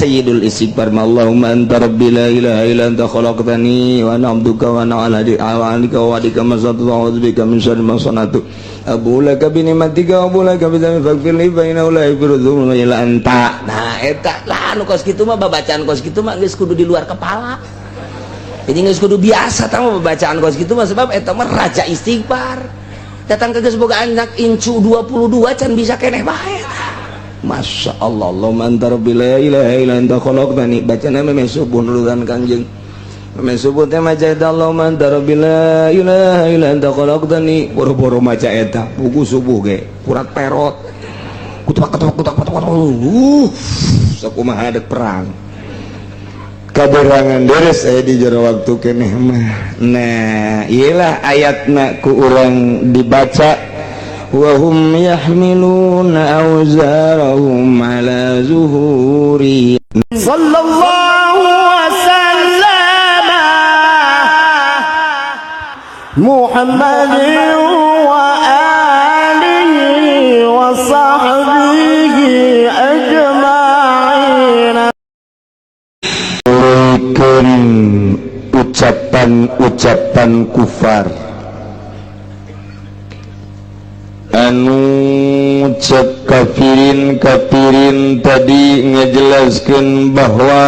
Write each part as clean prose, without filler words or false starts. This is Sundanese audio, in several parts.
sayyidul istighfar. Allahumma anta rabbi la ilaha illa anta khalaqtani wa ana abduka wa ana ala ahdika wa wa'dika ma sattu wa a'udzu bika min syarri ma sanatu. Abu laka bi ni'matika wa abu laka bi dzambi faghfir li fa innahu la yaghfiru dzunuba illa anta. Nah eta lah anu kos kitu mah babacaan kos kitu mah geus kudu di luar kepala. Jadi geus kudu biasa tah babacaan kos kitu mah sebab eta mah raja istighfar. Datang ke geus boga anak incu 22 can bisa keneh bae. Masya Allah. Allahumma anta rabbi la ilaha illa anta khalaqtani. Bacana memang subuh nurutan Kangjeng. Memang subuh teh maca eta Allahumma anta rabbi la ilaha illa anta khalaqtani. Boro-boro maca eta buku subuh ge kurat perot. Kutak sakumaha hadek perang. Kaberangan deres aya di jero waktu keneh mah. Nah, iyalah ayatna ku urang dibaca وهم يحملون أوزارهم على ظهورهم صلى الله وسلم محمد وآله وصحبه أجمعين. Ucapan-ucapan kufar anu cek kafirin tadi ngejelaskan bahwa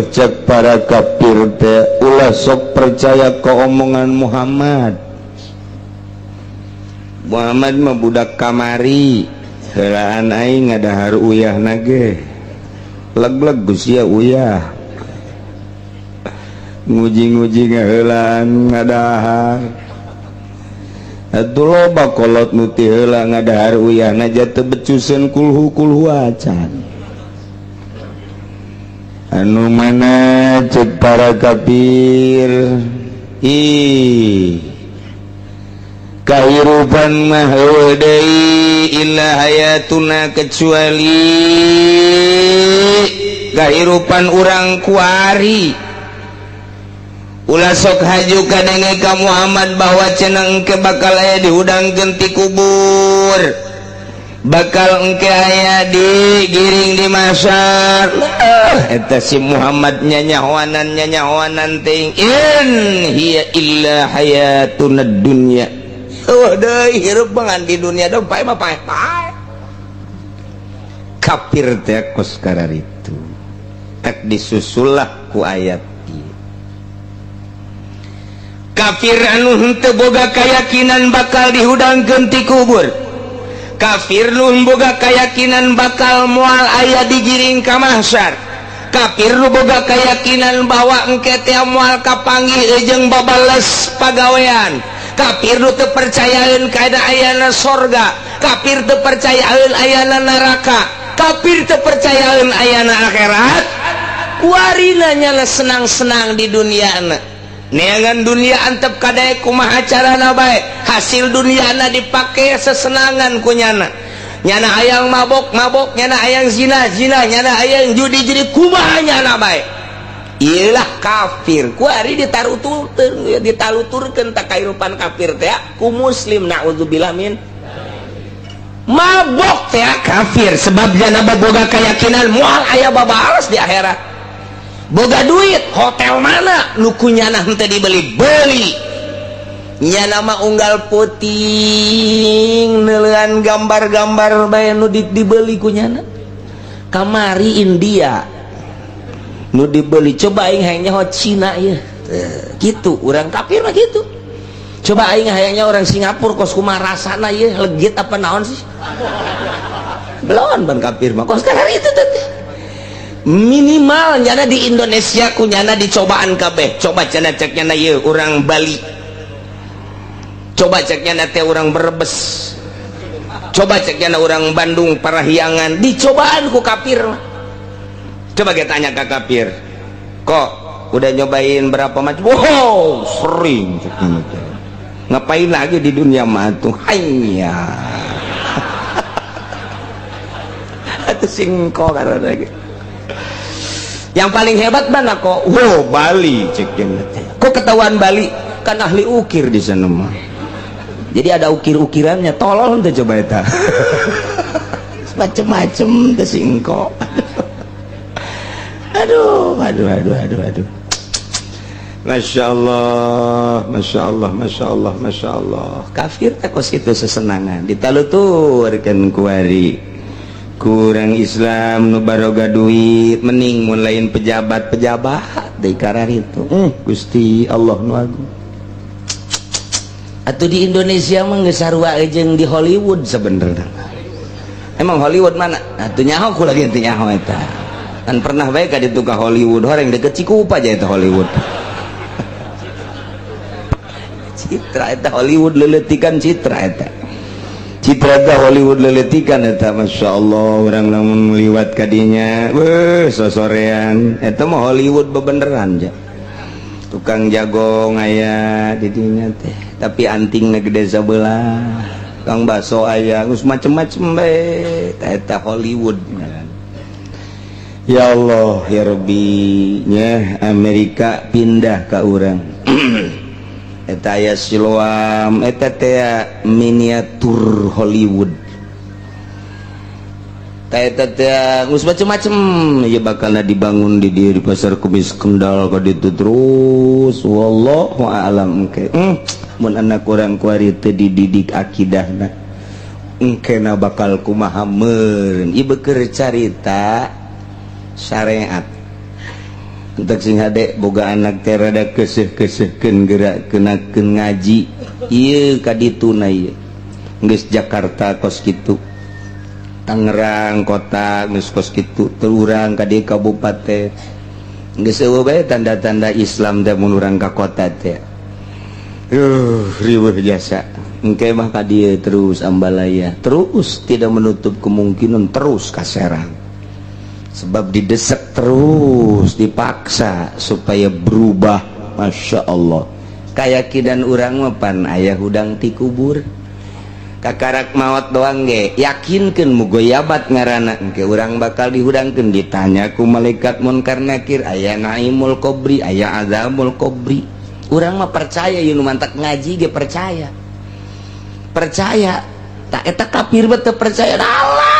cek para kafir teh ulah sok percaya ke omongan Muhammad mah budak kamari helaan aing ngadahar uyah nage leg-leg Gusia uyah nguji-nguji helaan ngadahar atuh loba kolot nuti heula ngadahar uyahna jatuh becuseun kulhu acan anu mana cek para kafir kahirupan mah heueuh deui illa hayatuna kecuali kahirupan urang kuari. Ulah sok haju kadenge ka Muhammad bahwa cenah engke bakal aya dihudangkeun ti kubur, bakal engke aya digiring di mahsyar. Eta si Muhammad nyanyahoanan ting in hiya illa hayatuna dunya. Deui hirup bangan di dunia dong pae mah pae. Kafir teh kos kararitu tak disusullah ku ayat kafir anu henteu boga keyakinan bakal dihudangkeun ti kubur, kafir nu boga keyakinan bakal moal aya digiring ka mahsyar, kafir nu boga keyakinan bahwa engke teh moal kapanggih jeung babales pagawean, kafir nu teu percayaeun kana ayana sorga, kafir teu percayaeun ayana neraka, kafir teu percayaeun ayana akhirat. Kuarina nyana senang-senang di duniana. Neangan dunia antep kadai kumaha carana bae, hasil duniana dipake sesenangan kunyana. Nyana hayang mabok, nyana hayang zina, nyana hayang judi, kumaha nyana bae. Iyalah kafir. Kuari ditaluturkeun ta kairupan kafir teh ku muslim, naudzubillah min. Mabok teh kafir sebab jana boga keyakinan moal aya babales di akhirat. Boga duit hotel mana nukunyana henteu dibeli nyana mah unggal puting neulean gambar-gambar bae nu dibeli kunyana. Kamari India nu dibeli coba aing hayang nyaho Cina ieu kitu urang kafir mah kitu. Coba aing hayang nyaho orang Singapura kos kumaha rasana ieu legit apa naon sih belon ban kafir mah kos karena itu teh minimal nyana di Indonesia kunyana dicobaan kabeh. Coba cenah cek nyana ieu urang Bali, coba cek nyana teh urang Brebes, coba cek nyana urang Bandung Parahyangan, dicobaan ku kafir. Coba kita tanya ke kafir, kok udah nyobain berapa macam? Wow sering cek nyana teh. Ngapain lagi di dunia mah tuh hanya atuh singko karena lagi. Yang paling hebat mana kok? Wow Bali cekin. Kok ketahuan Bali? Kan ahli ukir di sana mah. Jadi ada ukir-ukirannya. Tolol ente coba eta. macem-macem tesingko. Aduh. Masya Allah. Kafir takos itu sesenangan. Ditaluturkan kuari. Kurang Islam nu baroga duit mending mun lain pejabat di karar itu. Gusti Allah nu agung. Atuh di Indonesia mah geus sarua jeung di Hollywood sebenarnya. Emang Hollywood mana? Atuh nyaho ku lagi teu nyaho eta. Kan pernah bae ka ditu ka Hollywood, horeng deket Cikupa aja eta Hollywood. Citra eta Hollywood leuletikan citra eta. Citra eta Hollywood leuletikan eta Masya Allah urang lamun liwat kadinya sosorean eta mah Hollywood bebeneran ja. Tukang jagong aya di dinya teh tapi antingna gede sabelah. Kang baso aya geus macem-macem bae eta Hollywood. Ya Allah ya Rabbi nya Amerika pindah ka urang. Eta aya Siloam eta teh miniatur Hollywood. Eta teh geus macem-macem ieu bakalna dibangun di dieu di Pasar Kemis Kendal ka ditu terus wallahu a'lam engke. Mun anak urang kuari teu dididik akidahna engkena bakal kumaha meureun. Ieu beukeur carita syariat. Entek sing hade boga anak teh rada keuseuh-keuseuhkeun gerak kenakeun ngaji. Ieu ka dituna ieu. Geus Jakarta kos kitu. Tangerang kota geus kos kitu. Teu urang ka dieu kabupaten. Geus eueuh bae tanda-tanda Islam teh mun urang ka kota teh. Riweuh jasa. Engke mah ka dieu terus ambalaya. Terus tidak menutup kemungkinan terus ka Serang. Sebab didesak terus dipaksa supaya berubah. Masya Allah keyakinan urang mapan ayah hudang ti kubur kakarak maut doang ge yakinkeun mugo yabat ngaranna engke urang bakal dihudangkeun ditanya ku malaikat munkar nakir aya naimul qabri aya azabul qabri. Urang mah percaya yeun mantak ngaji ge percaya tak eta kafir betul percaya Allah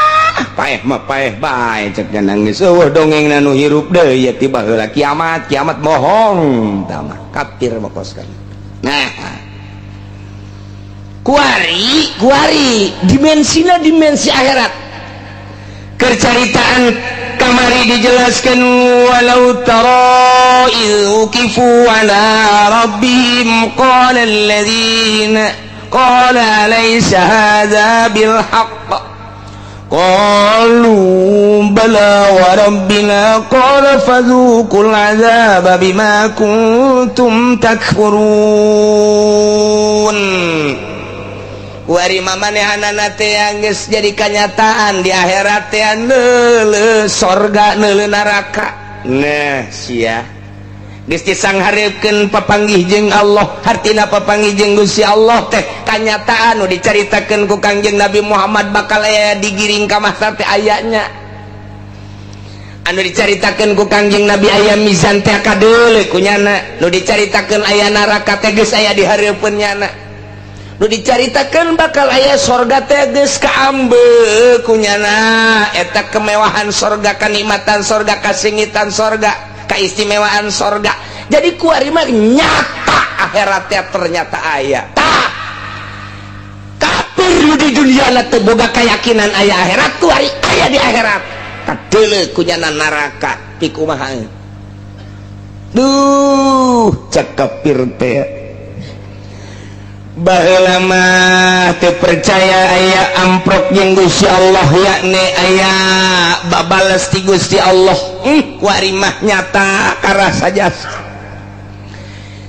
paeh mah paeh bae cek nangis eueuh dongengna nu hirup deui ya tiba heula kiamat bohong tah mah kafir makoskan. Nah kuari dimensina dimensi akhirat kercaritaan kamari dijelaskan walau tara idh uqifu ala rabbihim qala alladhina qala laysa hadha bil haqq qalu bala wa rabbina qala fadhuqul azaba bima kuntum takfurun. Kuari mamanehanana teh geus jadi kenyataan di akhirat teh neuleuh sorga neuleuh neraka. Nah sia geus disanghareukeun papanggih jeung Allah, hartina papanggih jeung Gusti Allah teh kanyataan nu dicaritakeun ku Kangjeng Nabi Muhammad bakal aya digiring ka mahsyar teh ayanya. Anu dicaritakeun ku Kangjeng Nabi aya mizan teh kadeuleu kunyana, nu dicaritakeun aya neraka teh geus aya di hareupeun nyana. Nu dicaritakeun bakal aya sorga teh geus kaambeu kunyana, eta kemewahan sorga, kanikmatan sorga, kasingitan sorga, keistimewaan sorga. Jadi kuari mah nyata akhiratnya ternyata aya. Tah kafir nu di dunia teu boga keyakinan aya akhirat, kuari aya di akhirat. Kadeuleu kunyana neraka pikumaha. Duh, cek kafir teh. Baheula mah teu percaya aya amprok jeung Gusti Allah yakni aya babales ti Gusti Allah. Kuari mah nyata karasa jasa.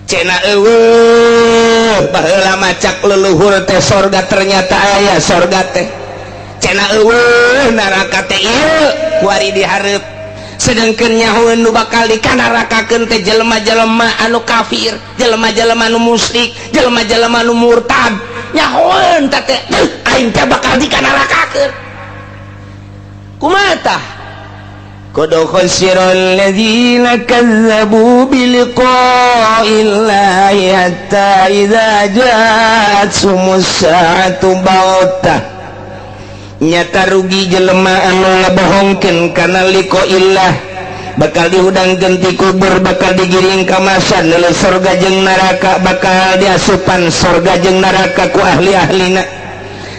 Cenah eueuh baheula mah cak leluhur teh sorga ternyata aya sorga teh. Cenah eueuh neraka teh ieu kuari dihareup. Sedengkeun nyahoeun nu bakal dikanarakakeun teh jelema-jelema anu kafir, jelema-jelema anu musyrik, jelema-jelema anu murtad. Nyahoeun teh aing teh bakal dikanarakakeun. Kumaha tah? Qad khasira alladziina kazzabu biliqaa'illahi hatta idza jaa'athumus saa'atu baghtah nyata rugi jelema anu ngabohongkeun kana liqaillah bakal dihudang genti kubur bakal digiring ka masyad leuleuh surga jeung neraka bakal diasupan surga jeung neraka ku ahli-ahlina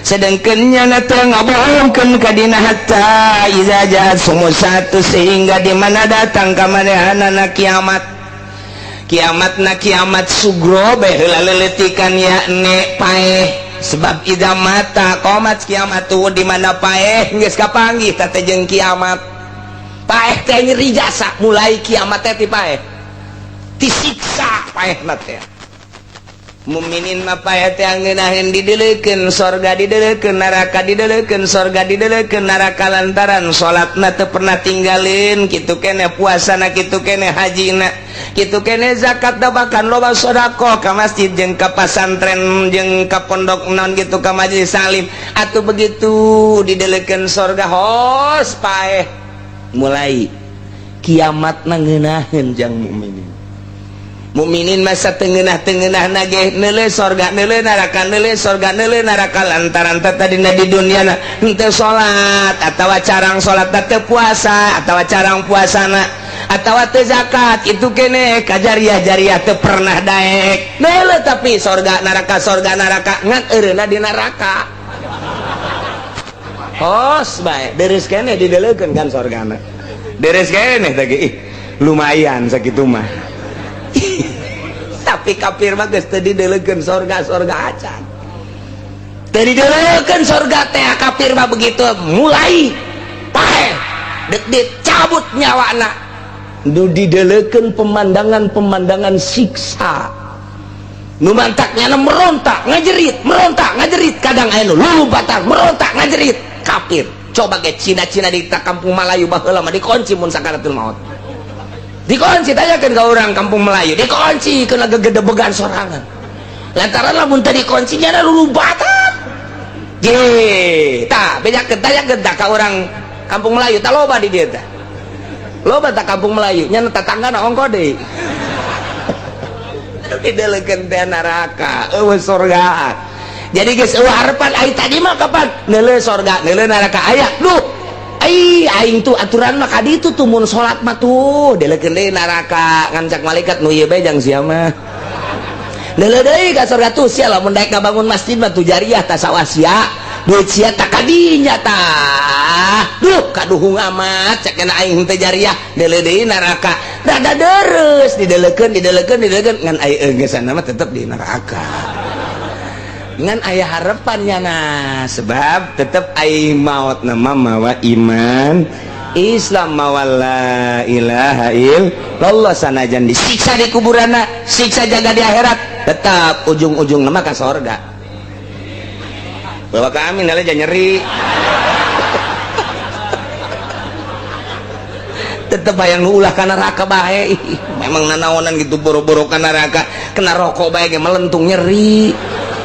sedengkeun nyana teu ngabohongkeun ka dina hatta iza jaat sumusatu sehingga di mana datang ka manehanana kiamat kiamatna kiamat sugro bae heula leuletikan yakni paeh sebab idza mata qomat kiamat tuh di mana paeh geus kapanggih teh jeung kiamat paeh teh nyeri jasa mulai kiamat teh ti paeh disiksa paehna teh mukminin mah paeh teh ngeunaheun dideleukeun sorga dideleukeun neraka dideleukeun sorga dideleukeun neraka lantaran salatna teu pernah tinggalin kitu keneh puasana kitu keneh hajina kitu keneh zakat da bahkan loba sedekah ka masjid jeung ka pasantren jeung ka pondok naon kitu ka majelis salim atuh begitu dideleukeun sorga hos paeh mulai kiamatna ngeunaheun jang mukminin masa tengenah-tengenah nage neuleuh sorga neuleuh neraka neuleuh sorga neuleuh neraka lantaran tadina di dunyana henteu salat atawa carang salat teu puasa atawa carang puasana atawa teu zakat itu keneh kajariah-jariah teu pernah daek neuleuh tapi sorga neraka ngan eureuna di neraka hos bae deres keneh dideleukeun kan sorgana deres keneh teh lumayan sakitu mah tapi kafir mah geus teu dideleukeun sorga acan teu dideleukeun sorga teh kafir mah begitu mulai paeh deuk dicabut nyawana nu dideleukeun pemandangan siksa nu mantaknya merontak ngajerit kadang aya nu lulubatar merontak ngajerit kafir coba ge Cina-Cina di kampung Melayu baheula mah dikunci mun sakaratul maut dikunci tanyakeun ka urang kampung Melayu dikunci kena gegedebegan sorangan lantaran lamun teu dikunci nya lulubatan ge tah bejakeun tanyakeun tah ka urang kampung Melayu tah loba di dieu tah loba tah kampung Melayu nya tetanggana ongko deui dideleukeun teh neraka eueuh surga jadi geus eueuh harepan ai tadi mah kapan neuleuh surga neuleuh neraka aya duh aing tuh aturan mah ka ditu tuh mun salat mah tuh deleukeun deui neraka ngan cak malaikat nu ieu bae jang sia mah leuleuh deui ka surga tuh sia lamun daek ngabangun masjid mah tuh jariah tah sawasia duit sia tah kadinya tah duh kaduhung amat cek kana aing teh jariah leuleuh deui neraka rada deres dideleukeun ngan ai geusana mah tetep di neraka ngan aya harapannya nah sebab tetap ai maut nama mawa iman Islam mawa la ilaha illallah sanajan disiksa di kuburanna siksa jaga di akhirat tetap ujung-ujung nama ka surga bawa ka amin aja nyeri tetep hayang ulah ka neraka bae memang nanaonan gitu boro-boro ka neraka kena rokok bae ge melentung nyeri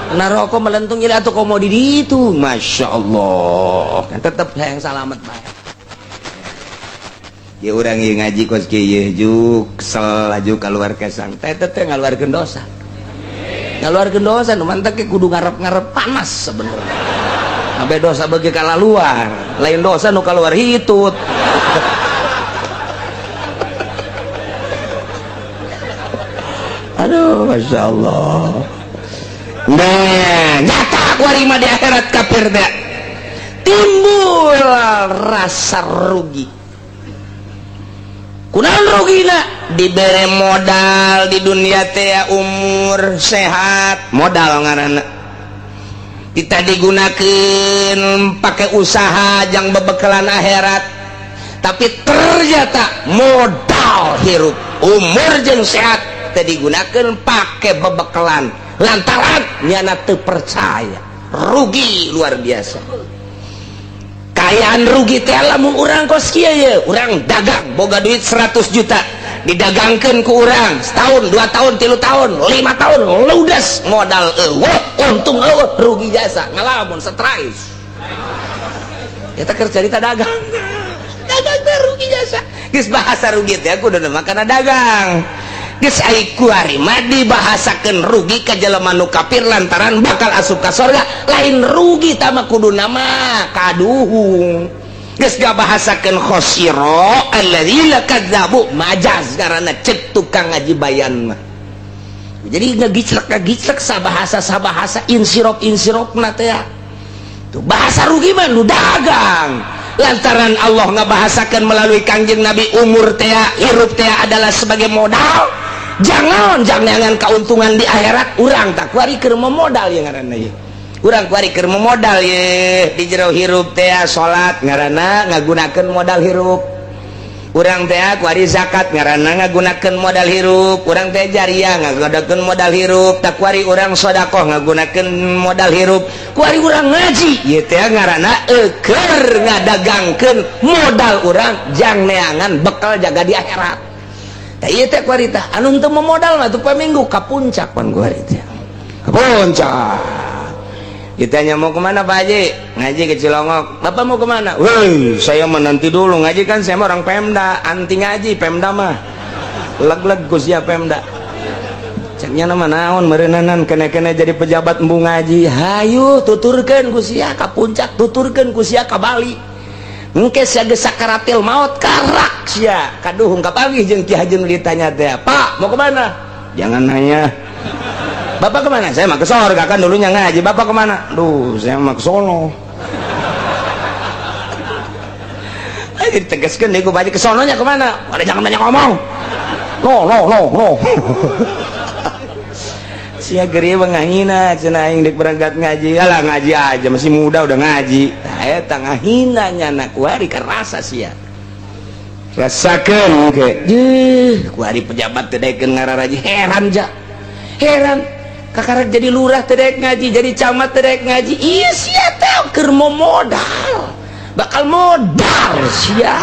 kena rokok melentung jadi atau komodi itu Masya Allah kan tetap yang selamat baik ya orang yang ngaji kos kieu juk kesel aju keluar kesang teh ngaluarkeun dosa nu mantap ke kudu ngarep panas sebenarnya sampai dosa bagi kala luar lain dosa nu keluar hitut aduh Masya Allah. Nah, nyata warima di akhirat kafir teh timbul rasa rugi. Kunaon rugina? Dibere modal di dunia teh umur sehat, modal ngaranna. Kita digunakeun pakai usaha jang bebekalan akhirat. Tapi ternyata modal hirup umur jeung sehat teh digunakeun pakai bebekalan lantaran nyana teu percaya rugi luar biasa kayaan rugi teh lamun urang kos kieu ye urang dagang boga duit 100 juta didagangkeun ku urang setahun 2 tahun 3 tahun 5 tahun ludes modal eueuh untung eueuh rugi jasa ngalamun stres eta keur carita dagang teh rugi jasa geus bahasa rugi teh kudu mah kana dagang geus ai kuari mah dibahasakeun rugi ka jelema nu kafir lantaran bakal asup ka surga, lain rugi tama kudu nama kaduhung. Geus gabahasakeun khosiro alladzina kadzabu majaz karana cek tukang ngaji bayan mah. Jadi ngagiclek sabahasa insirop teh tuh bahasa rugi mah nu dagang lantaran Allah ngabahasakeun melalui Kangjeng Nabi umur teh hirup teh adalah sebagai modal. Jangan keuntungan di akhirat urang tak kuari keur memodal ya ngaranna ye. Urang kuari keur memodal ye di jero hirup teh salat ngaranna ngagunakeun modal hirup. Urang teh kuari zakat ngaranna ngagunakeun modal hirup. Urang teh jariah ngagunakeun modal hirup. Tak kuari urang sedekah ngagunakeun modal hirup. Kuari urang ngaji ieu teh ngaranna keur ngadagangkeun modal urang jang neangan bekal jaga di akhirat. Tah ieu teh kuari tah anu teu memodal mah teu paminggu ka puncak pan kuari teh. Ka puncak. Ditanya mau kemana Pak Haji? Ngaji ke Cilongok. Bapak mau kemana? Woi, saya mau nanti dulu ngaji kan saya mah orang Pemda, anti ngaji Pemda mah. Leg-leg ku sia Pemda. Ceknya nama naon meureuneunan kene-kene jadi pejabat embu ngaji. Hayu tuturkeun ku sia ka puncak, tuturkeun ku sia ka Bali. Engke sia geus sakaratil maut karak sia. Kaduhung kapanggih jeung Ki Haji ditanya teh, "Pak, mau kemana?" Jangan nanya. Bapak kemana? Saya mah ke sorga kan dulunya ngaji. Bapak kemana? Duh, saya mah ke sono. Ayo ditegaskan deh, gue baca ke sononya kemana? Ada jangan banyak ngomong. No. Sia geri ngahina, cenah aing dek berangkat ngaji. Alah ngaji aja, masih muda udah ngaji. Eta ngahina nya anak kuari kerasa sia. Rasakeun ge. Kuari pejabat teh daekeun ngararaji heran ja. Heran. Kakarek jadi lurah tedek ngaji, jadi camat tedek ngaji. Iya sia teh keur modal. Bakal modal sia.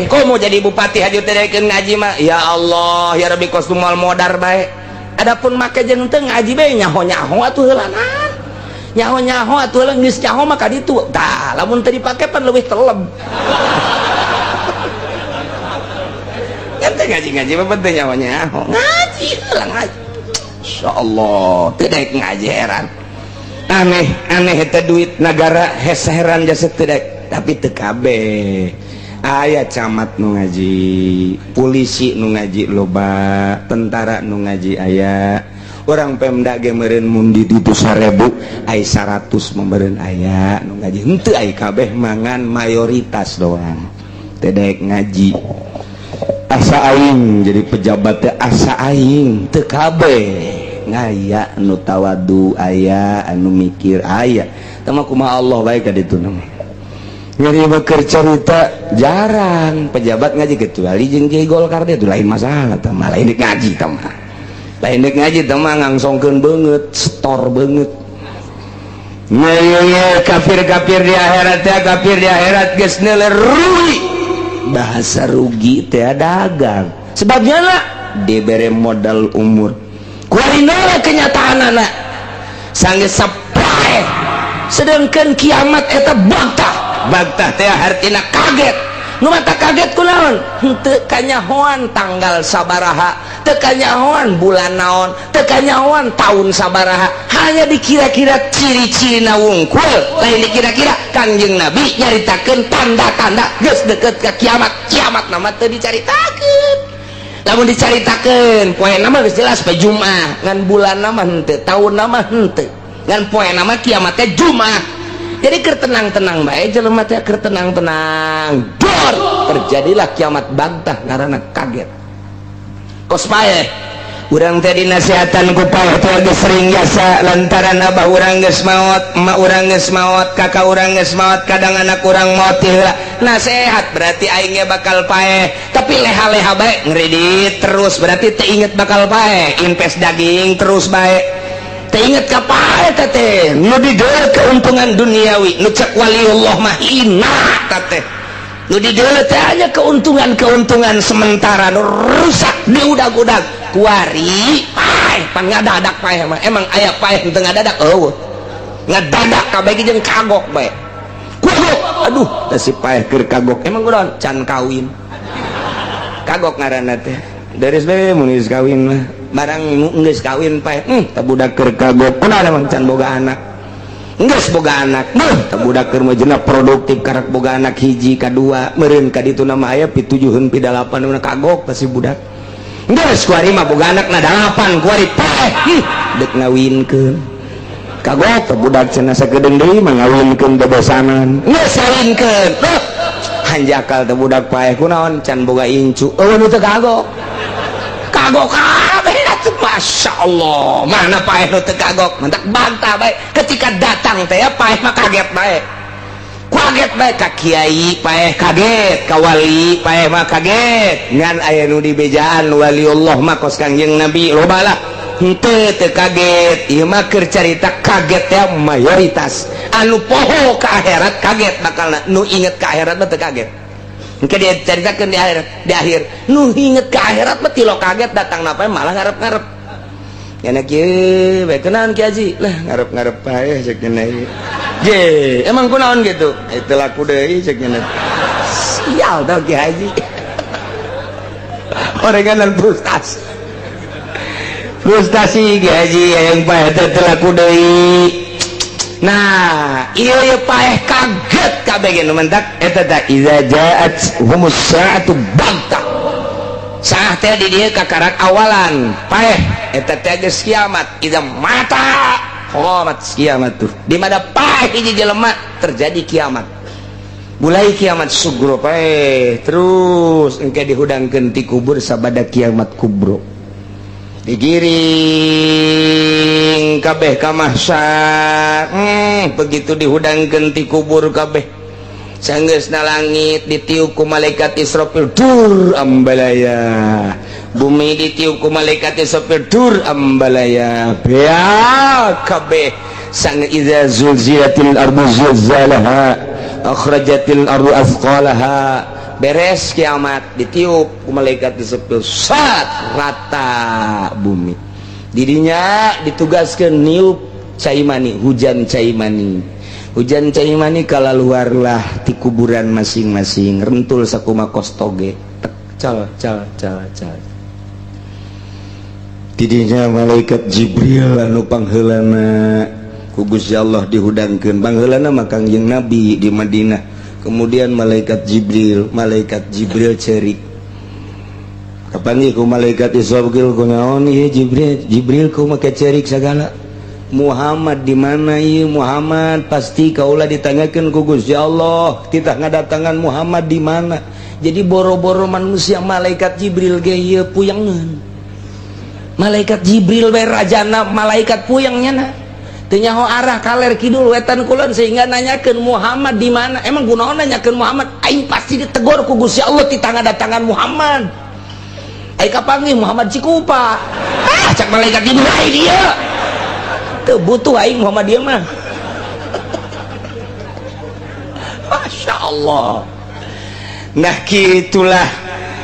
Kok mau jadi bupati haju tedekeun ngaji mah? Ya Allah, ya Rabbi kos moal modar bae. Adapun make jeung teu ngaji bae nyaho-nyaho atuh heulanan. Nyaho-nyaho atuh heula geus nyaho mah ka ditu. Tah, lamun teu dipake pan leuwih teleb. Kan ngaji-ngaji mah penting nyaho-nyaho. Ngaji heula ngaji. Insyaallah tedek ngaji heran aneh eta duit negara heran jasa tedek tapi teu kabeh aya camat nu ngaji polisi nu ngaji loba tentara nu ngaji aya orang Pemda ge meureun mun di ditu 1000 aya 100 membeureun aya nu ngaji henteu aya kabeh mangan mayoritas doang tedek ngaji asa aing jadi pejabat teh asa aing teu kabeh ngaya anu tawadu aya anu mikir aya tama kumaha Allah bae ka ditu nama nyari beker cerita jarang pejabat ngaji kecuali jeung Jai Golkar teh lain masalah tah mah lain ngaji tah mah lain ngaji tah mah ngangsongkeun beungeut setor beungeut nya kafir-kafir di akhirat teh kafir di akhirat geus neuler rugi bahasa rugi teh dagang sebabnya lah dibere modal umur kuarina kenyataan anak sanggeus sapae sedangkan kiamat eta bagtah teh artina kaget nu mata kaget kunaon henteu kanyahoan tanggal sabaraha teu kanyahoan bulan naon teu kanyahoan taun sabaraha hanya dikira-kira ciri-cirina wungkul lain dikira-kira Kangjeng Nabi nyaritakeun tanda-tanda geus deukeut ka kiamat nama teu dicaritakeun lamun dicaritakeun poe nama geus jelas poe Jumat ngan bulan nama henteu tahun nama henteu ngan poe nama kiamat teh Jumat jadi keur tenang-tenang bae jelema teh keur tenang-tenang dor terjadilah kiamat bagtah ngaranna kaget kos pae urang teh dinasihatan ku pae teh geus sering jasa lantaran abah urang geus maot emak urang geus maot kakak urang geus maot kadang anak urang maot heula nasihat berarti aing bakal pae tapi leha-leha bae ngredit terus berarti teu inget bakal pae invest daging terus bae teu inget ka pae teh nu dideul keuntungan duniawi nu cek waliullah mah hina teh nu dideul teh hanya keuntungan sementara nu rusak diudag-udag kuari pae pan ngadadak pae mah emang aya pae teu ngadadak eueuh ngadadak kabeh jeung kagok bae kagok aduh da si pae keur kagok emang kunaon can kawin kagok ngaranna teh dari bae mun geus kawin mah barang geus kawin pae teu budak keur kagok kunaon emang can boga anak geus boga anak teu budak keur mah jeuna produktif karek boga anak hiji kadua meureun ka ditu nama aya pitujuheun pidalapan una kagok pasti budak geus kuari mah boga anak na 8 kuari pae deuk ngawinkeun kagok teu budak cenah sakedeung deui mah ngawinkeun bebesanan geus ngawinkeun hanjakal teu budak paeh kunaon can boga incu eueun teu kagok kabeh atuh masyaallah mana paeh nu teu kagok mentak bantah bae ketika datang teh paeh mah kaget bae ka kiai paeh kaget ka wali paeh mah kaget ngan aya nu dibejaan waliullah mah kos Kangjeng Nabi loba lah henteu teu kaget ieu mah keur carita kaget teh mayoritas anu poho ka akhirat kaget bakalna nu inget ka akhirat mah teu kaget engke dia caritakeun di akhir nu inget ka akhirat mah tilo kaget datang napa malah ngarep-ngarep nya kieu bae kenaon Ki Haji lah ngarep-ngarep paeh ceuk cenah je emang kunaon gitu itu laku deui ceuk cenah sial tah Ki Haji orenganan frustasi Ki Haji yang paeh teh laku deui. Nah ieu paeh kaget kabeh ge nu mentak eta teh iza jaat humus saatu bantah saah teh di dieu kakarak awalan paeh eta teh geus kiamat iza mata qomat kiamat tuh di mana paeh hiji jelema terjadi kiamat mulai kiamat sugro paeh terus engke dihudangkeun ti kubur sabada kiamat kubro digiring kabeh ka mahsyar begitu dihudangkeun ti kubur kabeh sanggeusna langit ditiup ku malaikat Israfil dur ambalaya bumi ditiup ku malaikat Israfil dur ambalaya bea kabeh sang iza zulzilatil ardu zilzalaha akhrajatil ardu athqalaha beres kiamat ditiup ku malaikat disepil sat rata bumi didinya ditugaskeun niup cai mani hujan cai mani kalaluarlah ti kuburan masing-masing rentul sakuma kostoge cal didinya malaikat Jibril anu pangheulana ku Gusti Allah dihudangkeun pangheulana mah Kangjeng Nabi di Madinah. Kemudian malaikat Jibril cerik kapan ku malaikat Israfil ku naon ieu Jibril ku make cerik sagala Muhammad di mana ieu Muhammad pasti kaula ditanyakeun ku Gusti Allah titah ngadatangan Muhammad di mana jadi boro-boro manusia malaikat Jibril ge ieu puyangeun malaikat Jibril we rajana malaikat puyangnya na teu nyaho arah kaler kidul wetan kulon sehingga nanyakeun Muhammad di mana emang kunaon nanyakeun Muhammad aing pasti ditegur ku Gusti Allah ti tangan Muhammad aing kapanggih Muhammad Cikupa cak malaikat Jibril ai dia teu butuh aing Muhammad dia mah Masya Allah nah kitulah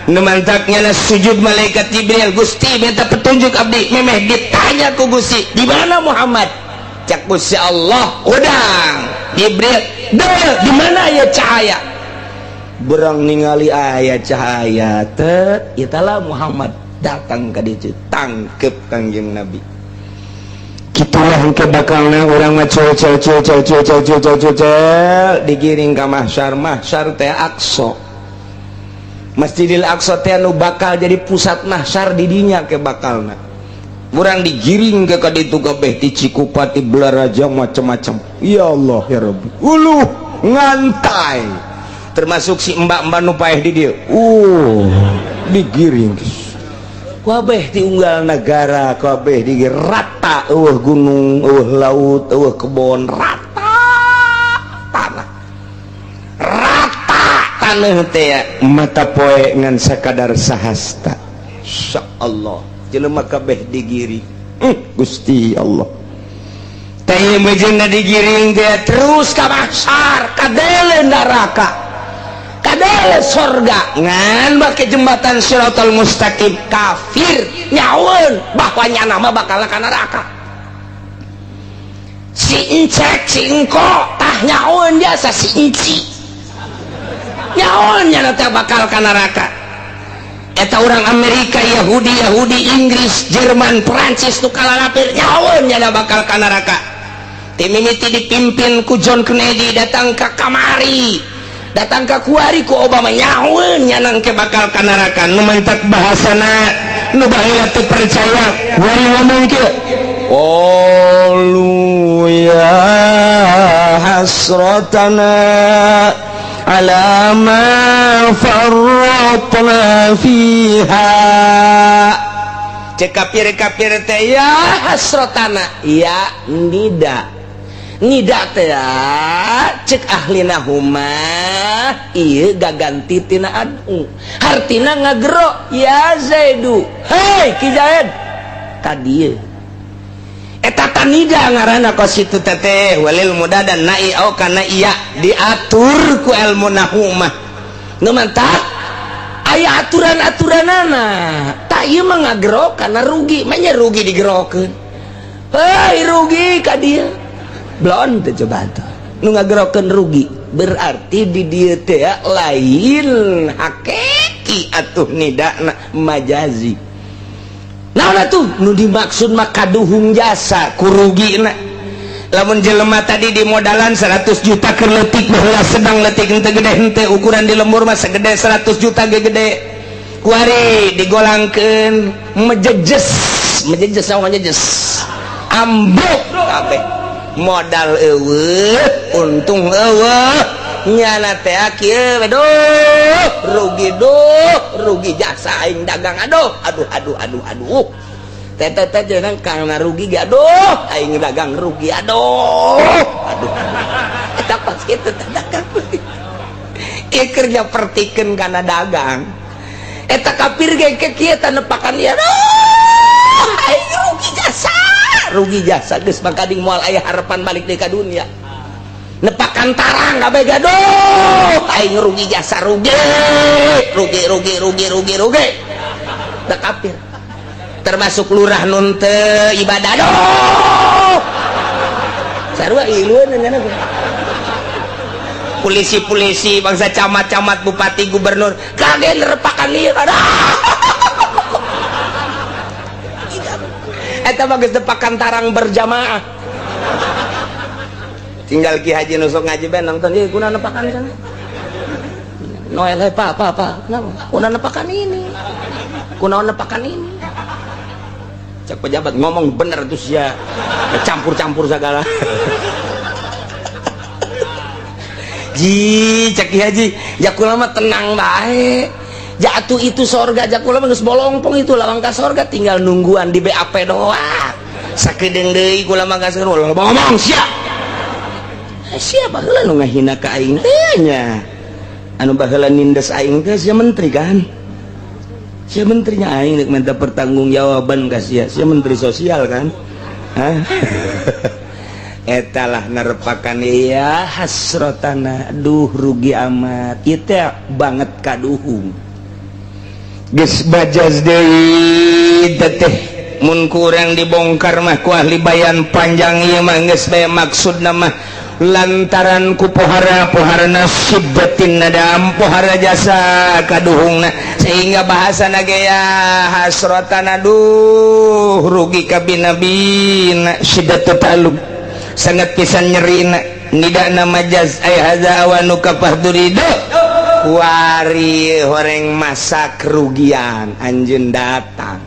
nemantaknya sujud malaikat Jibril Gusti minta petunjuk abdi memeh ditanya ku Gusti di mana Muhammad cak Gusti Allah udang Jibril di mana aya cahaya berang ningali aya cahaya teh italah Muhammad datang ka dieu tangkep Kangjeng Nabi kitulah engke bakalna urang mah cel digiring ka mahsyar teh Aqsa Masjidil Aqsa teh anu bakal jadi pusat mahsyar di dinya ke bakalna urang digiring ke kaditu kabeh ti Cikupa ti Blaraja macam-macam ya Allah ya Rabbi uluh ngantai termasuk si mbak-mbak nu paeh di dieu digiring kabeh ti unggal negara kabeh di rata eueuh gunung eueuh laut eueuh kebon rata tanah teh mata poe ngan sakadar sahasta insyaallah jelema kabeh digiring Gusti Allah teh mejeunna digiring teh terus ka mahsyar kadele neraka kadele surga ngan bake jembatan Shiratal Mustaqim kafir nyaweun bahwa nyana mah bakal ka neraka si encek si engko tah nyaweun jasa si enci nyaweun nyana teh bakal ka neraka eta orang Amerika, Yahudi, Inggris, Jerman, Perancis tuh kalalapir nyawan nyana bakal ka neraka. Timimiti dipimpin ku John Kennedy datang ke kamari, datang ke kuari ku Obama nyawan nyanang ke bakal ka neraka. Nu mentak bahasana nu baheula teu percaya wari ngomong kieu, qalu ya hasratana ala ma farratna fiha. Cek kafir teh ya hasratana, ya nida teh cek ahlina humah ieu gaganti tina adu hartina ngagero ya Zaidu, hei Ki Zaid kadieu eta tanida ngaranna ka situ teteh walil muda dan nai au kana iya diatur ku ilmu nahwu mah nu mantap aya aturan-aturanana tak ieu mah ngagero kana rugi mah nya rugi digerokeun hei rugi ka dieu blon teh coba tuh nu ngagerokeun rugi berarti di dieu teh lain hakiki atuh nidana majazi. Nah tuh nu dimaksud mah kaduhung jasa kurugina. Lamun jelema tadi di modalan 100 juta keur leutik baheula sedang leutik henteu gede henteu ukuran di lembur mah segede 100 juta ge gede. Kuari digolangkeun mejejes naon mejejes ambok kabeh modal eueuh untung eueuh nyana teh kieu rugi jasa aing dagang aduh teh jeneng karena rugi ge aduh aing dagang rugi aduh eta pas kitu teh dagang ieu kerja pertikeun kana dagang eta kafir ge kieu teh nepakan ieu aduh aing rugi jasa geus makading moal aya harapan balik deui ka dunia nepakan tarang kabeh gaduh aing rugi jasa rugi teu kafir termasuk lurah nun teu ibadah aduh sarua ilueun nya polisi bangsa camat bupati gubernur kagak nepakan ieu aduh eta mah geus nepakan tarang berjamaah tinggal Ki Haji nusuk ngaji ben nonton ieu kunaon nepakan sana Noel pak kenapa kunaon nepakan ini cek pejabat ngomong bener tuh sia campur segala ji cek Ki Haji jakula mah tenang bae jatuh itu sorga jakula mah geus bolongpong itu lawang ka sorga tinggal nungguan di BAP doang sakedeung deui kula mah geus ngomong siapa baheula nu ngahina ka aing teh nya anu baheula nindes aing teh sia menteri kan sia menterinya aing rek minta pertanggungjawaban ka sia menteri sosial kan eta lah nerepakan ya hasratana duh rugi amat ieu teh banget kaduhung geus bajaz deui teteh mun kurang dibongkar mah ku ahli bayan panjang ieu mah geus bae maksudna mah lantaran ku pohara sibbatin nadam pohara jasa kaduhungna sehingga bahasa nagaya hasratana duh rugi kabinabina syiddatut ta'alum sangat pisan nyerina nidana majaz ay hadza awanu kafahdurido wari horeng masa kerugian anjeun datang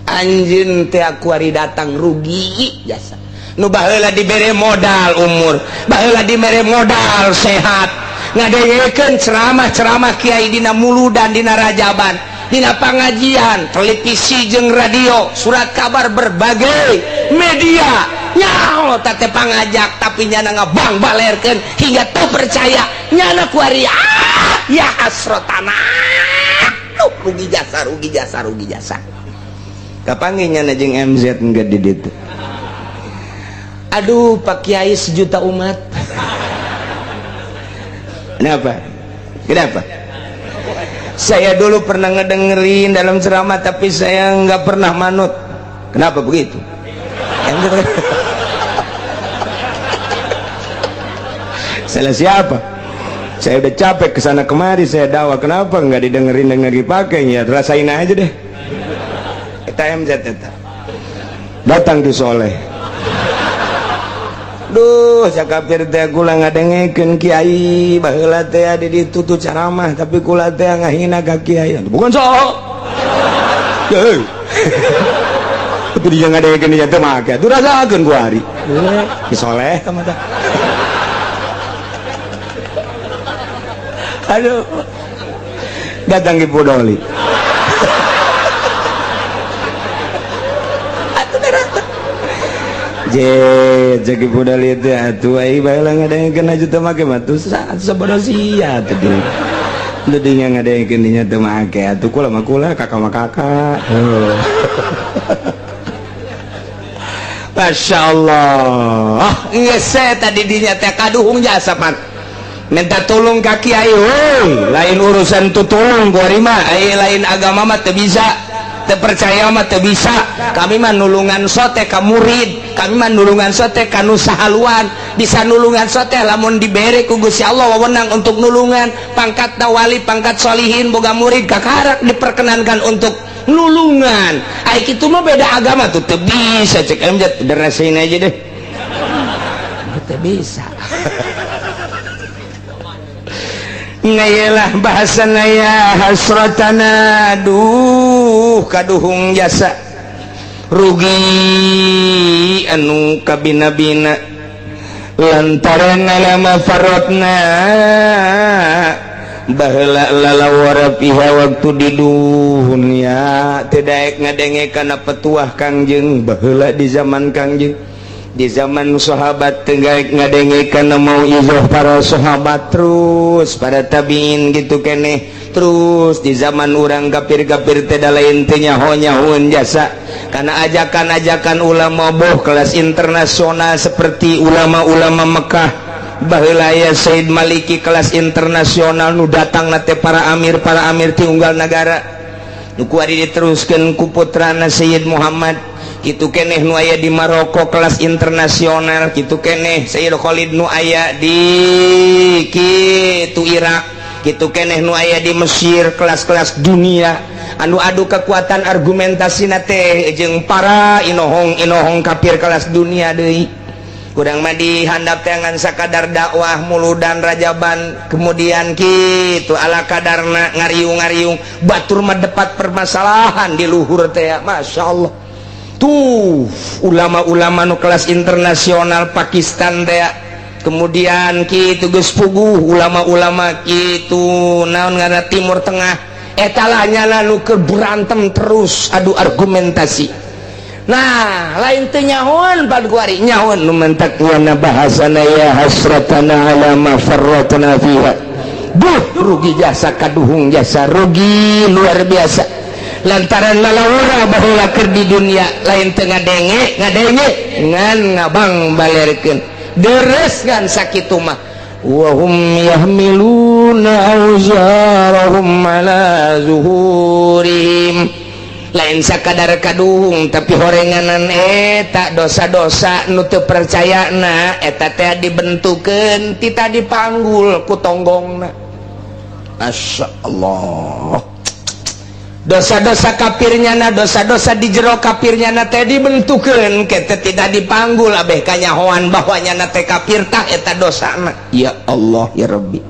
anjeun teh aku wari datang rugi jasa nu baheula dibere modal umur baheula dibere modal sehat ngadeyekeun ceramah kiai dina muludan dina rajaban dina pangajian televisi jeung radio surat kabar berbagai media nyaho teh pangajak tapi nyana ngabang balerkeun hingga tuh percaya nyana kuari ya hasratana rugi jasa kapange nyana jeung MZ enggeut di ditu aduh Pak Kiai sejuta umat kenapa saya dulu pernah ngedengerin dalam ceramah tapi saya nggak pernah manut kenapa begitu salah siapa Saya udah capek kesana kemari, saya dakwah, kenapa nggak didengerin dipakai ya, rasain aja deh. Eta MZ eta datang di Soleh, duh sakapir teh kula ngadengekeun kiai baheula teh adi ditutu ceramah tapi kula teh ngahina ka kiai bukan sok itu dia ngadengekeun dia teh make atuh rasakeun ku hari di Soleh tah mah. Aduh, datang ke Podoli. Jadi Podoli itu atuh ai baheula ngadengekeun aja teu make mah tuh sabodo sia teh dia. Lu dinya ngadengekeun dinya teu make atuh kula mah kula kakak mah kakak. Masya Allah. Geus tadi dinya teh kaduhung jasa pan. Minta tolong ka kiai, lain urusan tutulung kuari mah, lain agama mah teu bisa, teu percaya mah teu bisa. Kami mah nulungan sote ka murid, kami mah nulungan sote ka nu sahaluan. Bisa nulungan sote lamun dibere ku Gusti Allah wewenang untuk nulungan, pangkat wali, pangkat solihin, boga murid kakarak diperkenankan untuk nulungan. Ai kitu mah beda agama tuh teu bisa cek amjat derasain aja deh. Teu bisa. Ngayalah bahasana ya hasratana, duh kaduhung jasa rugi anu kabina-bina lantaran alama farotna baheula lalawara piha waktu di dunia teu daek ngadengekeun petuah Kangjeng baheula di zaman Kangjeng. Di zaman sahabat tenggaik ngadengekeun mau izah para sahabat terus para tabiin gitu keneh terus di zaman urang kafir-kafir teh da lain teh nyaho-nyahoeun jasa kana ajakan-ajakan ulama boh kelas internasional seperti ulama-ulama Mekah baheula aya Said Maliki kelas internasional nu datang teh para amir ti unggal negara nu kuari diteruskeun ku putrana Sayyid Muhammad kitu keneh nu aya di Maroko kelas internasional kitu keneh Sayyid Khalid nu aya di kitu Irak kitu keneh nu aya di Mesir kelas-kelas dunia anu adu kekuatan argumentasina teh jeung para inohong kafir kelas dunia deui kurang mah dihandap teh ngan sakadar dakwah muludan rajaban kemudian kitu ala kadarna ngariung-ngariung batur mah depat permasalahan di luhur teh masyaallah. Tuh ulama-ulama nu kelas internasional Pakistan teh kemudian kitu geus puguh ulama-ulama kitu naon ngaranna Timur Tengah eta lah nyana nu keur berantem terus adu argumentasi. Nah lain teu nyahoan pad kuari nyahoan nu mentak wana bahasana ya hasratana ala ma farratna fiha. Duh rugi jasa kaduhung jasa rugi luar biasa lantaran lalawara baheula keur di dunia lain teu ngadenge ngan ngabang balerkeun deres ngan sakitu mah wa hum yahmiluna awzarahum ala zuhurihim lain sakadar kaduhung tapi horenganan eta dosa-dosa nu teu percayana eta teh dibentukeun tita dipanggul ku tonggongna. Masyaallah. Dosa-dosa kafirnya dosa-dosa di jero kafirnya teh dibentukeun kete tidak dipanggul abeh kanyahoan bahwanya teh kafir tah eta dosana. Ya Allah ya Rabbi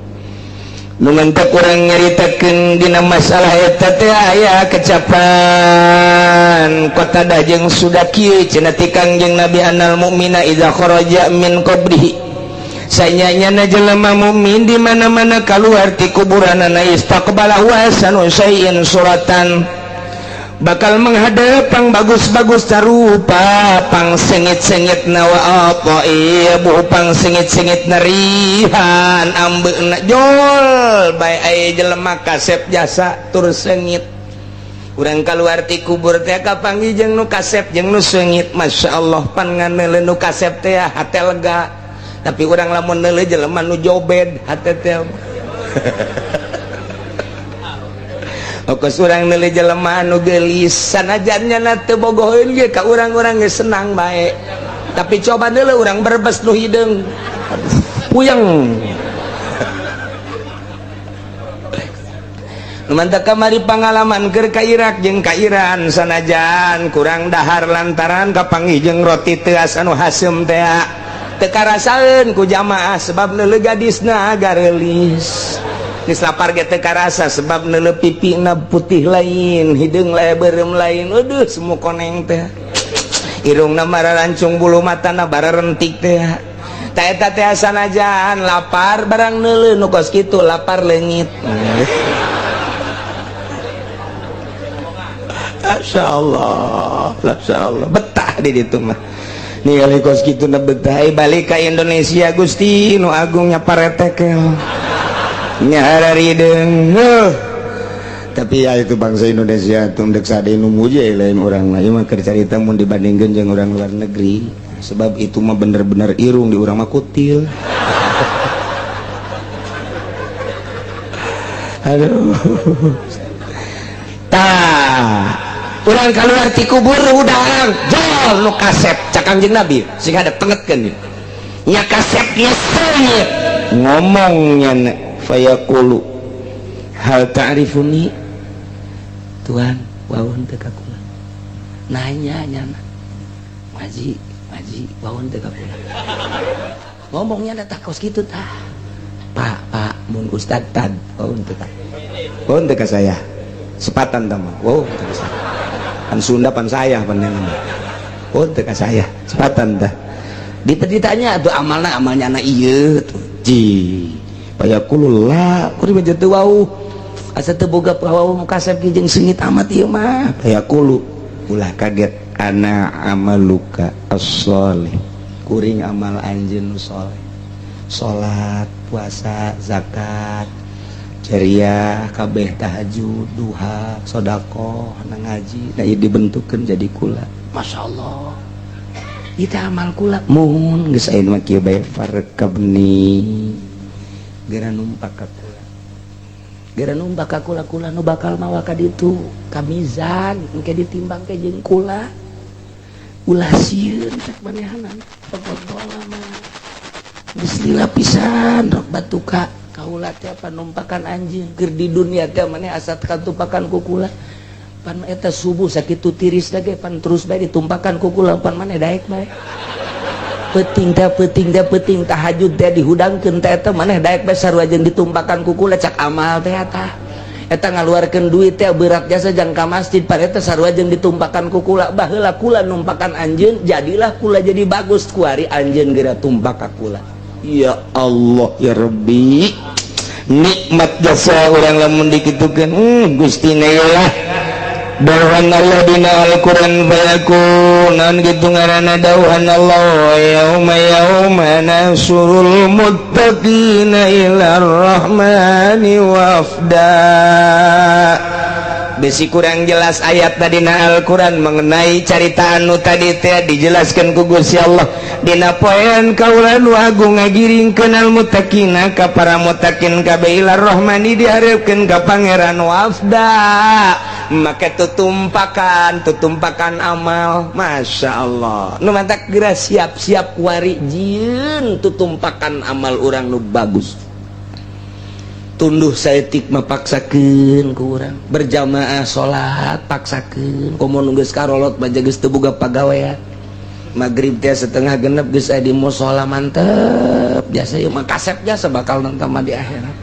nu mentek urang nyaritakeun dina masalah eta teh aya kecapan Qatadah jeung Sudaki cenah ti Kangjeng Nabi anal mukmina idza kharaja min qabrihi sayanya jelema mukmin di mana-mana keluar ti kuburanana istaqbala wasanu syai'in suratan bakal menghadap pang bagus-bagus tarupa pang sengit-sengitna wa apa ieu pang sengit-sengitna rihan ambeuna jol bae aya jelema kasep jasa tur sengit urang keluar ti kubur teh kapanggih jeung nu kasep jeung nu sengit masyaallah pan nganeuleun nu kasep teh hate lega tapi urang lamun neuleuh jelema nu jobed hate teh Okos urang neuleuh jelema anu geulis sanajan nya teu bogoheun ge ka urang-urang geus senang bae tapi coba neuleuh urang berbes nu hideung puyeng mantap kamari pengalaman keur ka Irak jeung ka Iran sanajan kurang dahar lantaran kapanggih jeung roti teu anu hasem teh teu karasaeun ku jamaah sebab neuleuh gadisna garelis geus lapar ge teu karasa sebab neuleuh pipina putih lain hideung beureum lain aduh semu koneng teh irungna mararancung bulu matana bararentik teh ta eta teh sanajan lapar barang neuleuh nu kos kitu lapar leungit Masya Allah betah di ditu mah ningali kos kitu na betah balik ka Indonesia Gusti nu agungnya paretekel nyahararideng tapi ya itu bangsa Indonesia tundek sade nu muji lain urang lain mah keur carita mun dibandingkeun jeung urang luar negeri sebab itu mah bener-bener irung di urang mah kutil aduh tah urang keluar ti kubur udang jol nu kasep cak Kangjeng Nabi sing hadap tengetkeun nya kasepnya seungit ngomongnya fayaqulu hal ta'rifuni Tuhan waun teu ka kula nanya nyana maji waun teu ka kula ngomongnya da takos kitu tah pak mun ustad tad waun teu ka saya sepatan tama wow teu ka saya pan Sunda pan saya panengan oh teu ka saya sepatan tah ditanya tuh amalnya anak ieu tuh ji payaqulu la kudu mah teu wau asa teu boga wau kasep ge jeung seungit amat ieu mah payaqulu ulah kaget ana amaluka as-shalih kuring amal anjeun nu saleh salat puasa zakat ceria kabeh tahajud duha sedekah nang ngaji da ieu dibentukkeun jadi kula Masya Allah kita amal kula mun geus aya mah kieu bae farekabni geura numpak ka kula geura numpak ka kula nu bakal mawa ka ditu ka mizan engke ditimbang ke jeung kula ulah sieun cak manehanan pokokna mah geus lila pisan rok batuka kaula teh panumpakan anjeun keur di dunia teh maneh asa katumpakan ku kula pan eta subuh sakitu tiris lagi pan terus bae ditumpakan ku kula pan maneh daek bae peuting tahajud teh dihudangkeun teh eta maneh daek bae sarua jeung ditumpakan ku kula cak amal teh eta ngaluarkeun duit teh berat jasa jang ka masjid pan eta sarua jeung ditumpakan ku kula baheula kula numpakan anjeun jadilah kula jadi bagus ku ari anjeun geura tumpak ka kula. Ya Allah ya Rabbi nikmat jasa orang lamun dikitukeun Gusti lah dawuhan Allah dina Al-Qur'an fayakunan gitu ngaranna dawuhan Allah yauma nasurul muttaqina ila rahmani wafda besi kurang jelas ayat tadi na Al-Quran mengenai carita anu tadi teh dijelaskan ku Gusti Allah dina poean kaula nu agung ngagiringkeun al muttaqina ka para muttaqin kabeh ila rahmani dihareukeun ka pangeran wafda make tutumpakan amal Masya Allah nu mantak geura siap-siap kuari jieun tutumpakan amal urang nu bagus tunduh saeutik mah paksakeun ku urang berjamaah salat paksakeun komo nu geus karolot mah geus teu boga pagawean magrib teh setengah genep geus aya di mushola mantep biasa ieu mah kasep jasa bakal nonton mah di akhirat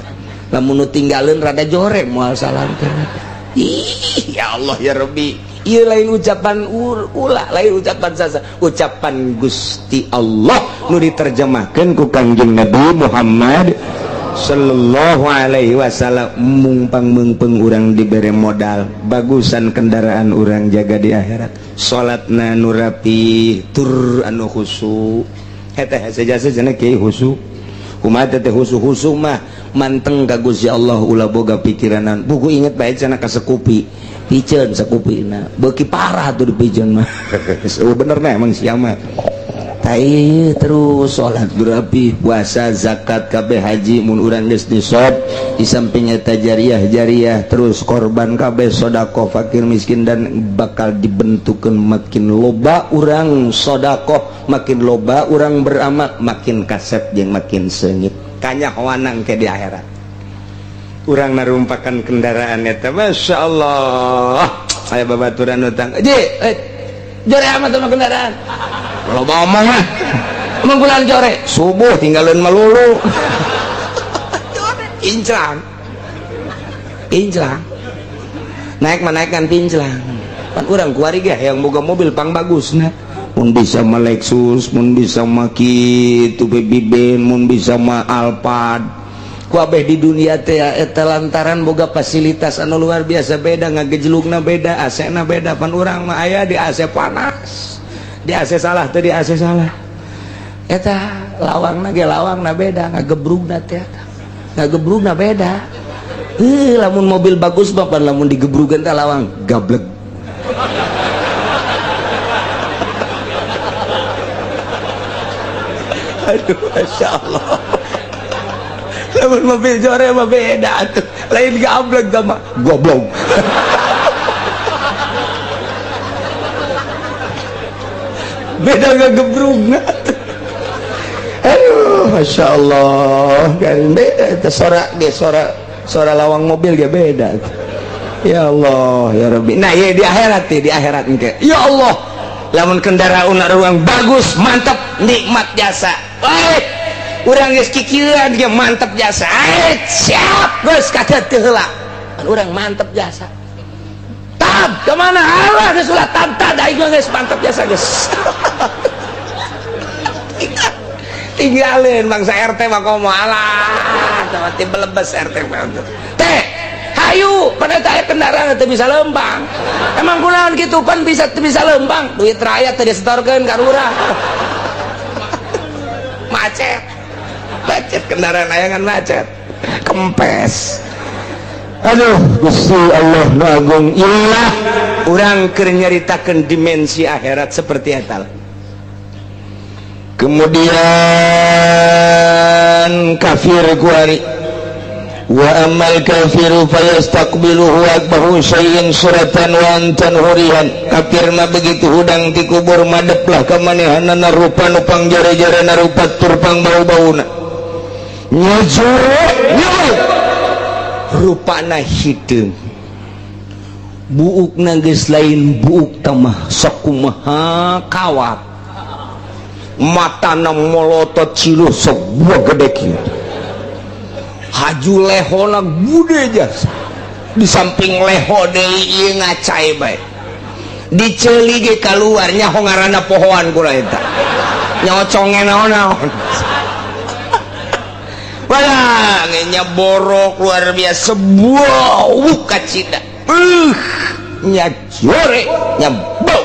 lamun nu tinggaleun rada jore moal salam teh ih ya Allah ya Rabbi ieu lain ucapan ulah lain ucapan sasa ucapan Gusti Allah nu diterjemahkeun ku Kangjeng Nabi Muhammad sallallahu alaihi wasallam mungpang urang dibere modal bagusan kendaraan urang jaga di akhirat salatna nu rapi tur anu khusyuk eta saja-sajana kieu khusyuk kumaha teh khusyuk mah manteng ka Gusti Allah ulah boga pikiranan buku inget bae cenah ka sekupi piceun sekupina beuki parah tuh dipiceun mah bener na emang sia mah tai terus salat rapi puasa zakat kabeh haji mun urang geus nisab di samping eta jariah terus korban kabeh sedekah fakir miskin dan bakal dibentukkeun makin loba urang sedekah makin loba urang beramal makin kasep jeung makin seungit kanyahoanang ke di akhirat urang narumpakan kendaraan eta Masya Allah aya babaturan utang jore amat sama kendaraan kalau ngomong lah emang bulan jore subuh tinggalin melulu inclang naik kan pinclang kan urang keluarga yang boga mobil pang bagus nah mun bisa mah Lexus mun bisa mah kitu Baby Ben mun bisa mah Alphard kabeh di dunia teh eta lantaran boga fasilitas anu luar biasa beda ngagejlugna beda AC-na beda pan urang mah aya di AC panas di AC salah teh di AC salah eta lawangna ge lawangna beda ngagebrugna teh ngagebrugna beda lamun mobil bagus mah pan lamun digebrugan teh lawang gablek aduh Masya Allah lamun mobil jore mah beda tuh lain gablek sama goblok beda ngagebrugna aduh Masya Allah kan beda itu suara lawang mobil ya beda ya Allah ya Rabbi nah ya di akhirat engke ya Allah lamun kendaraan ruang bagus mantap nikmat jasa urang geus kikieuan ge mantap jasa siap geus kada teu heula urang mantap jasa tab ke mana Allah geus ulah tab aing geus mantap jasa geus tinggalin bangsa RT mah komo alah tiba lebes RT mah teh hayu pada teh kendaraan teu bisa lembang emang kunaon kitu pan bisa lembang duit rakyat teh disetorkeun ka urang macet kendaraan layangan macet kempes aduh Gusti Allah nu agung ilah urang keur nyaritakeun dimensi akhirat seperti eta kemudian kafir kuari wa amal kafiru fayastaqbiluhu akbahu syai'in suratan wa antan hurihan kafir mah begitu hudang ti kubur madeplah ka manehanna rupa nu pangjare-jarena rupa tur pangbau-bauna nyajure rupana hideung buukna geus lain buuk tamah sok kumaha kawat matana molotot ciluh sok buah gede kieu haju lehona gude jasa di samping leho deui ieu ngacai bae diceuli ge kaluar nyaho ngaranna pohoan kula eta nyoconge naon-naon wala nya borok luar biasa bau kacida nya jore nya bau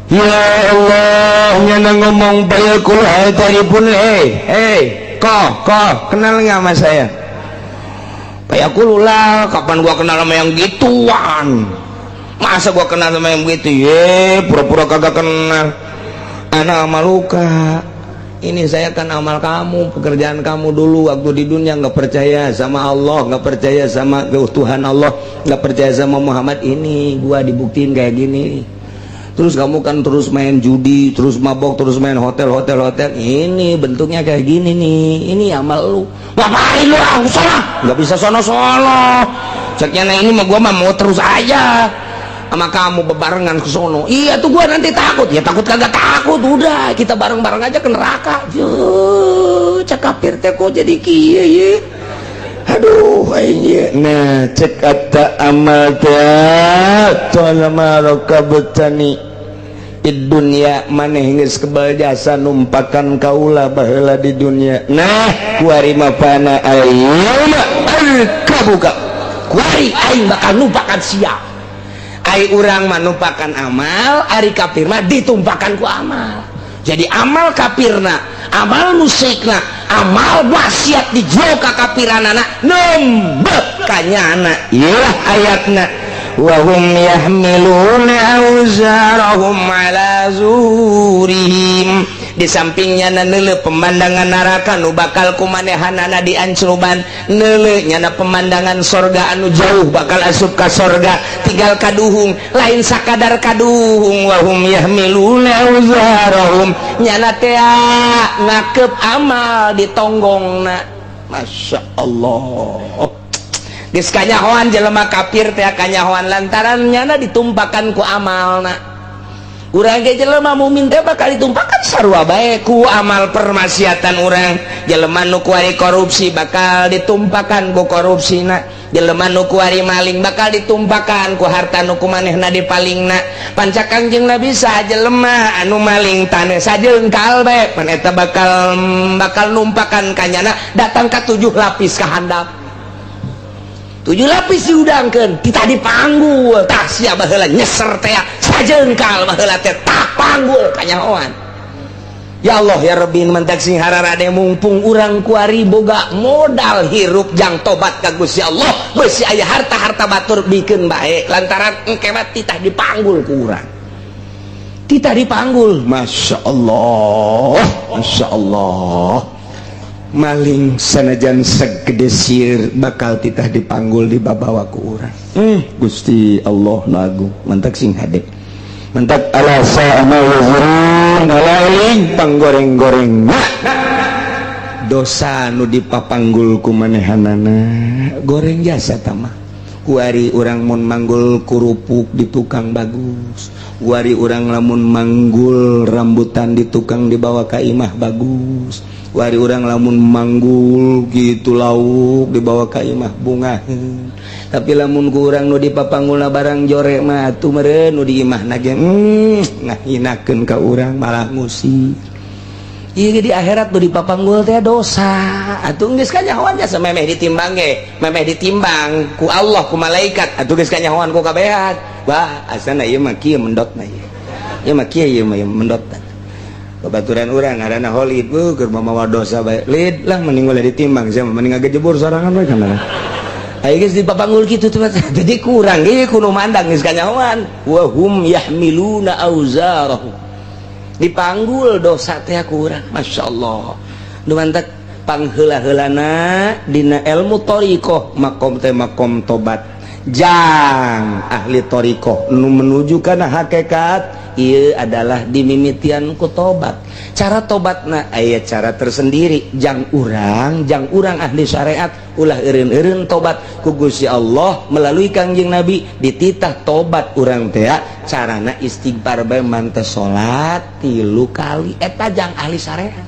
ya Allah nya ngomong bae kula taripun kok kenal nggak sama saya kayak aku lula kapan gua kenal sama yang gituan masa gua kenal sama yang begitu pura-pura kagak kenal anak amal luka ini saya kan amal kamu pekerjaan kamu dulu waktu di dunia nggak percaya sama Allah nggak percaya sama keutuhan Allah nggak percaya sama Muhammad ini gua dibuktiin kayak gini terus kamu kan terus main judi terus mabok terus main hotel ini bentuknya kayak gini nih ini amal lu ngapain lu sana nggak bisa sono ceknya ini mah gua mah mau terus aja sama kamu bebarengan ke sono iya tuh gua nanti takut ya takut kagak takut udah kita bareng-bareng aja ke neraka cek kafir teh kok jadi kieu ye aduh aing nah cek kata amal teh tolama rokabtani di dunia maneh geus kebal jasa numpakan kaula baheula di dunia nah kuari mah pana ayeuna kabuka kuari aing bakal numpakan sia ai urang mah numpakan amal ari kafir mah ditumpakan ku amal jadi amal kafirna amal musyikna amal maksiat dijual ka kafiranana nembek kanyana ieulah ayatna wa hum yahmiluna awzarahum ala zuhurihim di sampingnya neuleuh pemandangan neraka nu bakal kumanehanana diancruban neuleuh nyana pemandangan sorga anu jauh bakal asup ka sorga tinggal kaduhung lain sakadar kaduhung wa hum yahmiluna awzarahum nyana teh ngakeup amal di tonggongna Masya Allah. Geus kanyahoan jelema kafir teh kanyahoan lantaran nyana ditumpakan ku amalna. Urang ge jelema mukmin teh bakal ditumpakan sarua bae ku amal permaksiatan urang. Jelema nu kuari korupsi bakal ditumpakan ku korupsina. Jelema nu kuari maling bakal ditumpakan ku harta nu kumanehna dipalingna. Panca Kangjeng Nabi saha jelema anu maling tane sajeungkal bae pan eta bakal numpakan kanyana datang ka 7 lapis ka handap. 7 lapis diudangkeun kita dipanggul tah sia baheula nyeser teh sajeungkal baheula teh tak panggul kanyahoan. Ya Allah ya Rabbi mentak sing hararade mumpung urang kuari boga modal hirup jang tobat ka Gusti Allah beusi aya harta-harta batur bikeun bae lantaran engke mah titah dipanggul ku urang. Titah dipanggul. Masya Allah. Masya Allah. Maling sanajan segede sir bakal titah dipanggul dibawa ku urang. Gusti Allah lagu mentak sing hadep. Mentak ala sa'ama wazurun alaing panggoreng-goreng dosa nu dipapanggul ku manehanana goreng jasa tamah. Kuari urang mun manggul kurupuk di tukang bagus, kuari urang lamun manggul rambutan di tukang dibawa ka imah bagus, kuari urang lamun manggul gitu lauk dibawa ka imah bungaheun. Tapi lamun ku urang nu dipapanggulna barang jorek mah atuh meureun nu di imahna ge ngahinakeun ka urang malah ngusir. Ieu di akhirat nu dipapanggul teh dosa. Atuh geus kanyahoan jasa memeh ditimbang ge, memeh ditimbang ku Allah ku malaikat. Atuh geus kanyahoan ku kabehan. Wah, asana ieu mah kieu mendotna ieu. Ieu mah kieu ieu mah mendotna. Babaturan urang ngaranna Holid, keur mamawa dosa bae. Lid lah mending boleh ditimbang, sia mending ngajebur sorangan bae kana. Ayo geus dipapanggul kitu teh. Jadi kurang ge kudu mandang geus kanyahoan. Wa hum yahmiluna auzarahum. Dipanggul dosa teh ku urang. Masya Allah nu mantak pangheula-heulana dina ilmu thariqah makom teh makom tobat jang ahli thariqah nu menuju kana hakikat ieu adalah dimimitian ku tobat. Cara tobatna aya cara tersendiri jang urang ahli syariat ulah eureun-eureun tobat ku Gusti Allah melalui Kangjeng Nabi dititah tobat urang teh carana istighfar bae mantes salat 3 kali eta jang ahli syariat.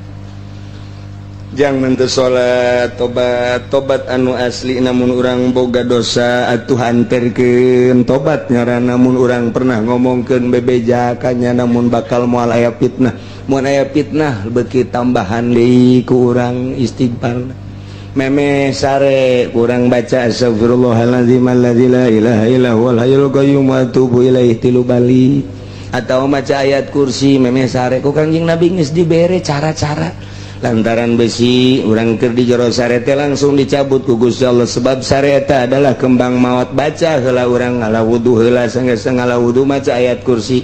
Jang mantes salat tobat anu asli namun urang boga dosa atuh hanterkeun tobat ngaranna namun urang pernah ngomongkeun bebeja kanya namun bakal moal aya fitnah. Mun aya fitnah beuki tambahan deui ku urang istighfar. Meme sare kurang baca astagfirullahaladzim alladzi la ilaha illa huwal hayyul qayyum wa atubu ilaihi 3 bali atau maca ayat kursi meme sare ku Kangjeng Nabi geus dibere cara-cara lantaran besi urang keur di jero sare teh langsung dicabut ku Gusti Allah sebab sare eta adalah kembang maot. Baca heula urang ngala wudu heula sanggeus ngala wudu maca ayat kursi.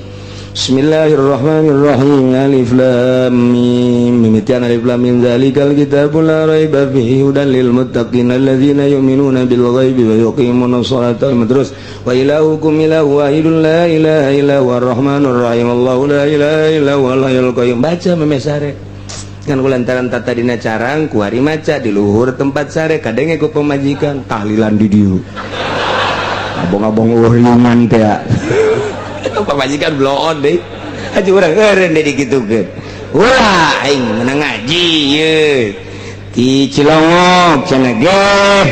Bismillahirrahmanirrahim. Alif lam mim. Mimitian alif lam mim zalikal kitabul la raiba fihi hudan lil muttaqin alladzina yu'minuna bil ghaibi wa yuqimuna sholata terus wa ilahukum ilahu wahidun la ilaha illa huwar rahmanur rahim Allahu la ilaha illa huwal hayyul qayyum. Baca memesare kan kulantaran tata dina carang kuari maca di luhur tempat sare kadenge ku pemajikan tahlilan di dieu abong-abong uringan teh pemajikan blow on deui aja urang eureun deui dikitukeun ulah aing meunang ngaji ye ti Cilongok cenah ge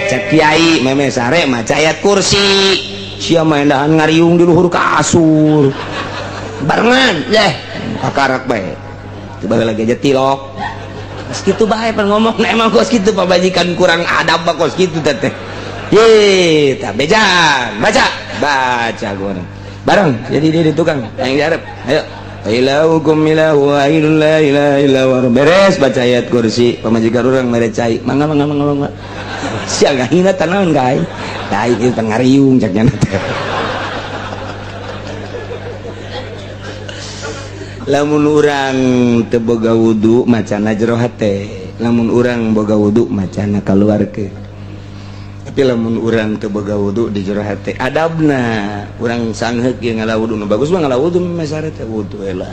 cak kiai meme sare maca ayat kursi sia mah endahan ngariung di luhur kasur barengan kakarak bae tiba lagi aja tilok segitu bae pan ngomong nah, emang kos gitu pemajikan kurang adab kos gitu teh ye tak bejan baca gua bareng jadi dia di tukang yang diarep ayo ilahukum ilahu wahidun la ilaha illa huwa beres baca ayat kursi pamajikan urang mere cai mangga sia ngahina tanaon gae tai ieu ngariung cak nya teh lamun urang teu boga wudu macana jero hate lamun urang boga wudu macana kaluarkeun tapi lamun urang teu boga wudu di jero hate adabna urang sangheuk ge ngalawudu nu bagus mah ngalawudu mesare teh wudu heula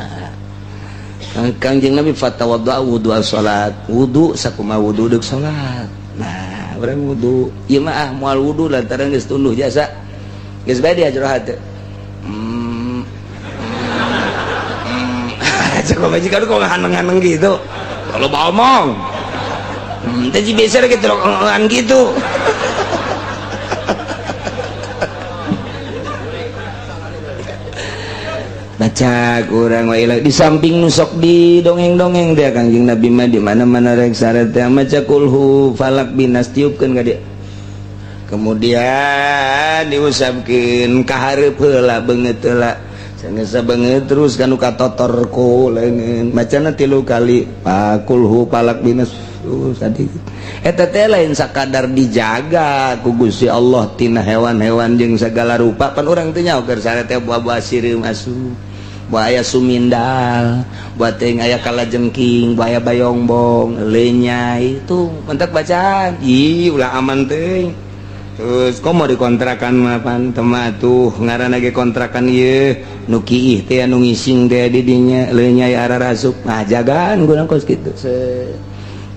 Kangjeng Nabi fatawaddu wudu as-salat wudu sakumaha wudu deuk salat nah orang wudu ieu mah moal wudu lantaran geus tunduh jasa geus bae diajrohat teh cek majikan kok nganeng-nganeng gitu kalau ngomong tadi biasa gitu kan gitu baca kurang wae di samping nusok di dongeng-dongeng dia Kangjeng Nabi mah di mana-mana rek saret teh maca kulhu falak binas tiupkeun ka dia kemudian diusapkeun ka hareup heula beungeut heula sanggeus banget terus kanu katotor ku leungeun macana 3 kali kulhu falak binas tadi eta teh lain sakadar dijaga ku Gusti Allah tina hewan-hewan jeung sagala rupa pan urang teh nyaho keur saret teh buah-buah sireum asuh buah aya sumindal buah teuing aya kalajengking buah aya bayongbong lenyai itu mentek bacaan ulah aman teuing terus komo dikontrakan mah pan tema atuh ngaranna ge kontrakan ieu nu kiih teh anu ngising teh di dinya lenyai ararasuk nah jagaan guna kos kitu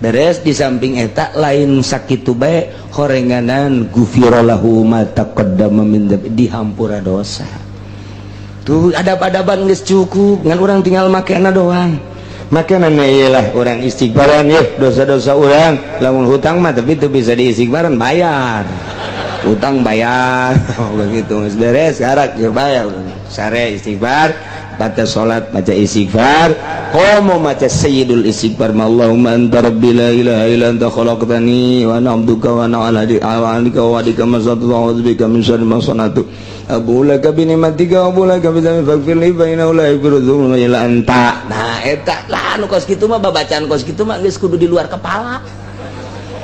beres di samping eta lain sakitu bae horenganan gufirallahu ma taqaddama min dihampura dosa tuh adab-adaban geus cukup ngan urang tinggal makena doang makena iyalah urang istighfaran yeuh dosa-dosa urang lamun hutang mah tapi teu bisa diistighfaran bayar utang bayar begitu geus beres karak keur bayar sare istighfar baca salat baca istighfar komo maca sayyidul istighfar Allahumma anta rabbi la ilaha illa anta khalaqtani wa ana abduka wa ana ala ahdika wa wa'dika ma sattu wa a'udzubika min syarri ma sanatu abu laka bi ni'matika wa abu laka bi dzambi faghfir li fa innahu la yaghfiru dzunuba illa anta nah eta lah anu kos kitu mah babacaan kos kitu mah geus kudu di luar kepala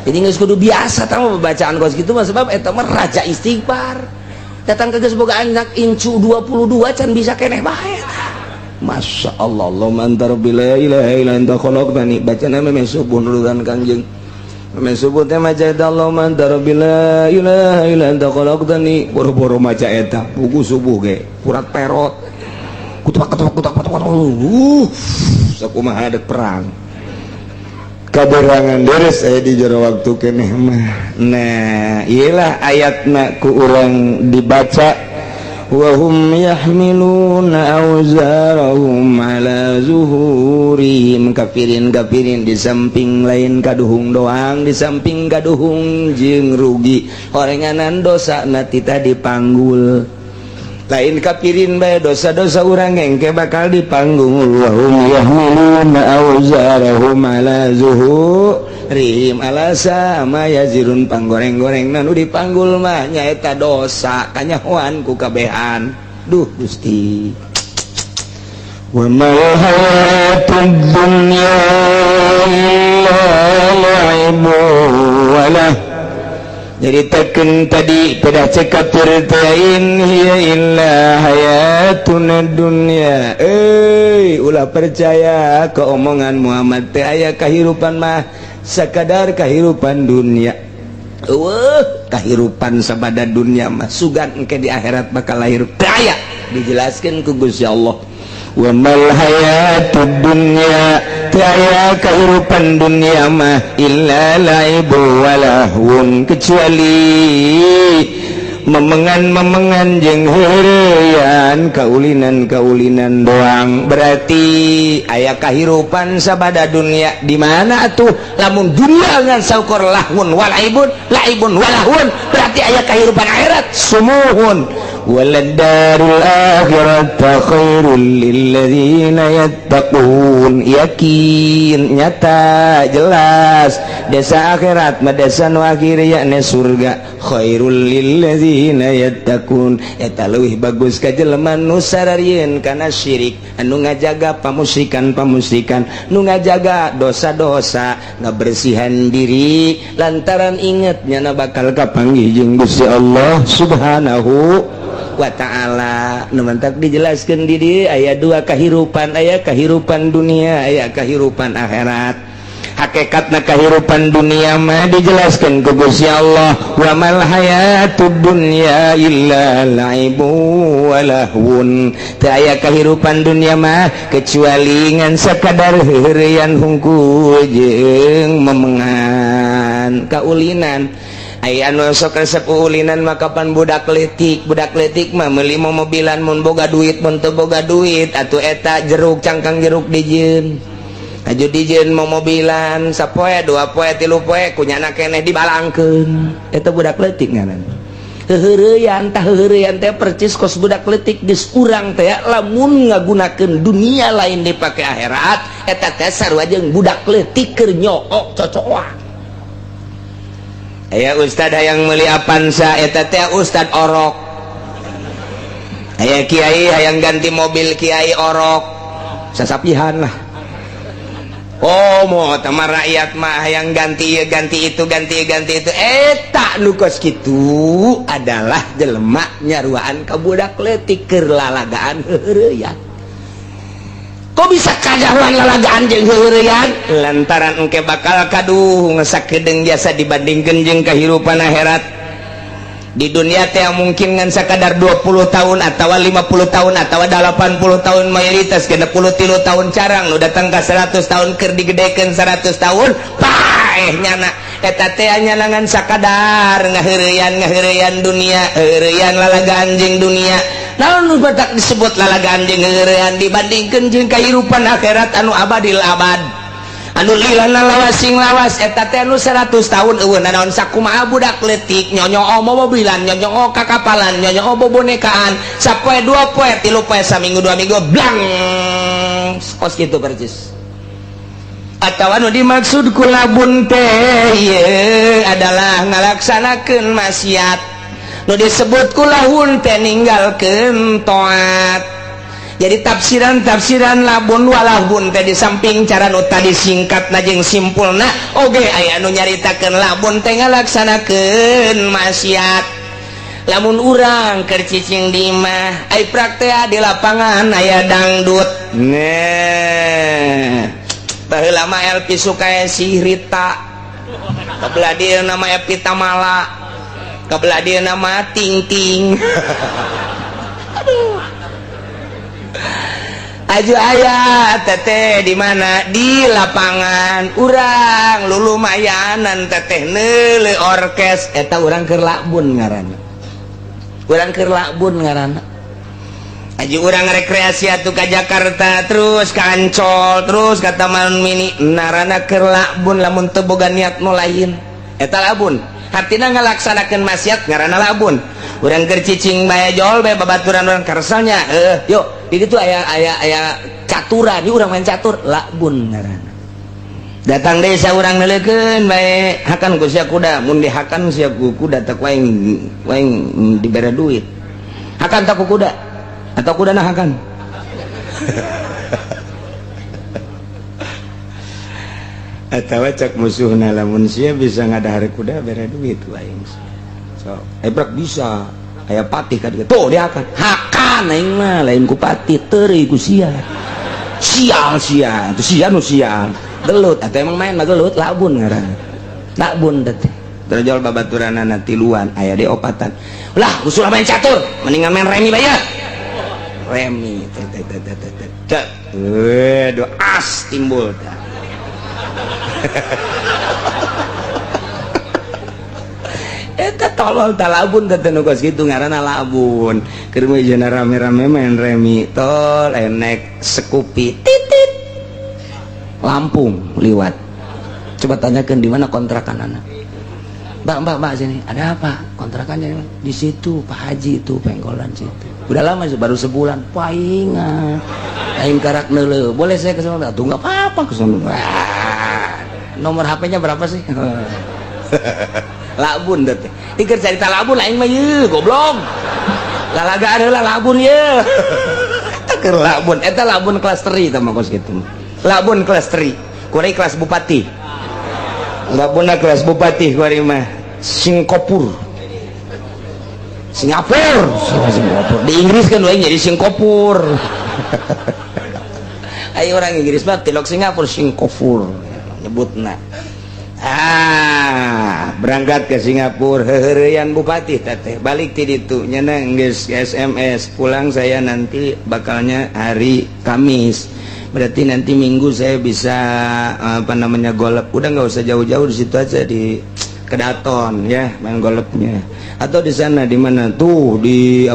jadi geus kudu biasa tah babacaan kos kitu mah sebab eta mah raja istighfar datang ke geus boga anak incu 22 can bisa keneh bae Masya Allah Allahumma anta rabbi la ilaha illa anta khalaqtani bacana meh subuh nurutan Kangjeng meh subuh teh maca eta Allahumma anta rabbi la ilaha illa anta khalaqtani boro-boro maca eta buku subuh ge purat perot kutak sakumaha hadek perang kaberangan deres aya di jero waktu keneh mah nah iyalah ayatna ku urang dibaca wa hum yahmiluna awzarahum ala zuhurihim kafirin di samping lain kaduhung doang di samping kaduhung jeung rugi horenganan dosa na tita dipanggul lain kapirin bae dosa-dosa urang engke bakal dipanggul wa hum yahmiluna awzarahum ala zuhurihim ala sama yazirun panggoreng-goreng nu dipanggul mah nyaeta dosa kanyahoan ku kabehan duh Gusti wa mal hayatud dunya illa la'ibu wala jadi teken tadi pedah cekap tertain hiya illa hayatun dunya ulah percaya ke omongan Muhammad teh aya kahirupan mah sakadar kahirupan dunia kahirupan sabada dunia mah sugan engke di akhirat bakal lahir teh aya dijelaskeun ku Gusti Allah wa mal hayatud dunya teu aya kahirupan dunia mah illa laibu walahun kecuali memengan jeung heureyan kaulinan doang berarti aya kahirupan sabada dunia di mana atuh lamun dunia ngan saukor lahun walaibun laibun walahun berarti aya kahirupan akhirat sumuhun waladdarul akhirata khairul lilladzina yattaqun yakin nyata jelas desa akhirat mah desa nu akhir yakna surga khairul lilladzina yattaqun eta leuwih bagus ka jelema nu sararieun kana syirik anu ngajaga pamusyrikan nu ngajaga dosa-dosa ngabersihan diri lantaran inget nyana bakal kapanggih jeung Gusti Allah Subhanahu wa ta'ala nu mentak dijelaskeun di dieu aya dua kahirupan aya kahirupan dunia aya kahirupan akhirat Hakikatna kehidupan dunia mah dijelaskan ku Gusti Allah, wa mal hayatud dunya illa laibu wa lahun. Teu aya kehidupan dunia mah kecuali ngan sakadar heureuyan hungkul jeung memengan kaulinan. Aya anu sok resep ulinan mah kapan budak leutik mah meuli mobilan mun boga duit mun teu boga duit atuh eta jeruk cangkang jeruk dijieun. Aju dijieun mobilan sapoe dua poe tilu poe kunyana keneh dibalangkeun. Eta budak leutik ngaran. Heureuyan teh percis kos budak leutik geus urang teh lamun ngagunakeun dunia lain dipake akhirat eta teh sarua jeung budak leutik keur nyook cocoan. Aya ustad hayang meuli Avanza eta teh ustad orok. Aya kiai hayang ganti mobil kiai orok. Sasapihan lah. Oh mau teman rakyat mah hayang ganti ieu ganti itu eta nu kos kitu adalah jelema nyaruaan ka budak leutik keur lalagaan heureuyan. Kok bisa kajahuan lalagaan jeung heureuyan? Lantaran engke bakal kaduh ngesakedeung jasa dibandingkeun jeung kahirupan akhirat. Di dunia teh mungkin ngan sakadar 20 tahun atawa 50 tahun atawa 80 tahun mayoritas 63 tahun carang nu datang ka 100 tahun keur digedekeun 100 tahun paeh nyana eta teh nyanangan sakadar ngaheureuyan dunia heureuyan lalagaan jeung dunia. Naon nu batak disebut lalagaan jeung heureuyan dibandingkeun jeung kahirupan akhirat anu abadil abad. Anu lilana lawasing lawas eta teh anu 100 tahun eueun naon sakumaha budak leutik nyonyoo mobilan nyonyoo kakapalan nyonyoo bobonekaan sapoe dua poe tilu poe saminggu dua minggu blang kos kitu percis. Atawa nu dimaksud ku labun teh ieu adalah ngalaksanakeun maksiat. Nu disebut ku lahun teh ninggalkeun taat. Jadi tafsiran labun walahun teh di samping cara nu tadi singkatna jeung simpulna oge aya anu nyaritakeun labun teh ngalaksanakeun maksiat. Lamun urang keur cicing di imah ai praktek di lapangan aya dangdut. Nah baheula mah Elpi Sukaesih Rita kabelah dieu nama Epi Tamala kabelah dieu nama Ting Ting. Aduh aju aya teteh di mana di lapangan urang lulu mayanan teteh neule orkes eta urang keur labun ngaranna aju urang rekreasi atuh ka Jakarta terus ka Ancol terus ka Taman Mini narana keur labun lamun teu boga niat nu lain eta labun hartina ngalaksanakeun maksiat ngaranna labun. Urang keur cicing bae jol bae babaturan urang karsanya yuk di ditu aya caturan di urang main catur labun ngaranna. Datang desa urang neuleukeun bae hakan ku sia kuda mun dihakan sia ku kuda teh waing dibere duit hakan tak ku kuda atau kudana hakan. Atawa cak musuhna lamun sia bisa ngadahar kuda bere duit waing so ebrak bisa aya patih ka dieu tuh dia hakan aing mah lain ku patih teureui ku sia itu sia nu sial gelut atuh emang main mah gelut labun ngaranna labun teh terjol babaturanana tiluan aya di opatan lah usul main catur mendingan main remi bae remi teh do as timbul tah. Eta tolol talabun teh nu kos kitu ngaranna labun. Keur meujeuna rame-rame main remi tol enek sekupi titit. Lampung liwat. Coba tanyakeun di mana kontrakanana. Mbak sini. Ada apa? Kontrakannya di situ Pak Haji itu pengkolan situ. Udah lama baru sebulan. Paingan. Aing karak neuleuh. Boleh saya ke sana? Tuh enggak apa-apa ke sana. Nomor HP-nya berapa sih? Labun teh. Dikeun carita labun lain mah yeuh goblok. Lalagaan heula labun yeuh. Eta keur labun, eta labun kelas 3 tah mah kos kitu. Labun kelas 3. Kuari kelas bupati. Labunna kelas bupati kuari mah Singapura. Di Inggris kan lain jadi Singapura. Ayo orang Inggris mah tilok Singapura Singapura. nyebutna. Berangkat ke Singapura heureyan bupati teh balik ti ditu nyana geus SMS pulang saya nanti bakalnya hari Kamis, berarti nanti Minggu saya bisa golep. Udah nggak usah jauh-jauh, di situ aja di Kedaton ya main golepnya, atau di sana di mana tuh di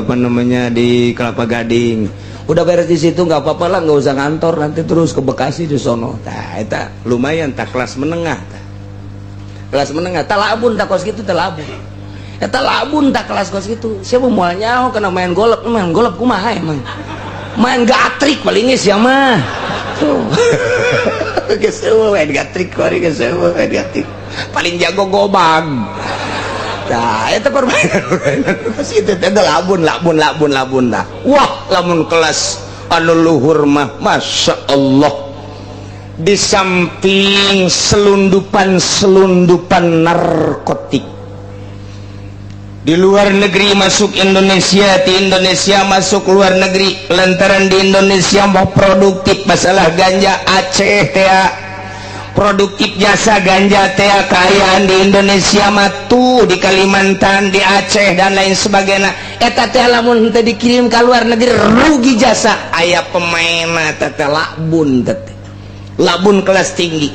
di Kelapa Gading. Udah beres di situ nggak apa-apa lah, nggak usah kantor, nanti terus ke Bekasi di sono. Tah eta lumayan tak kelas menengah tah. Kelas menengah tak labun tak kos gitu, tak labun eta labun tak kelas kos gitu. Siapa mau nyaho kena main golep kumaha emang main gatrik palingnya siapa mah tuh gesewa main gatrik kori gesewa main gatrik paling jago gobag. Nah itu permainan kos itu teh labun dah. Wah lamun kelas anu luhur mah masya Allah, di samping selundupan narkotik, di luar negeri masuk Indonesia, di Indonesia masuk luar negeri, lantaran di Indonesia mau produktif masalah ganja. Aceh teh produktif jasa ganja teh kayaan di Indonesia matu, di Kalimantan, di Aceh dan lain sebagainya. Eta teh lamun teh dikirim ke luar negeri rugi jasa. Aya pemain teh labun teh, labun kelas tinggi.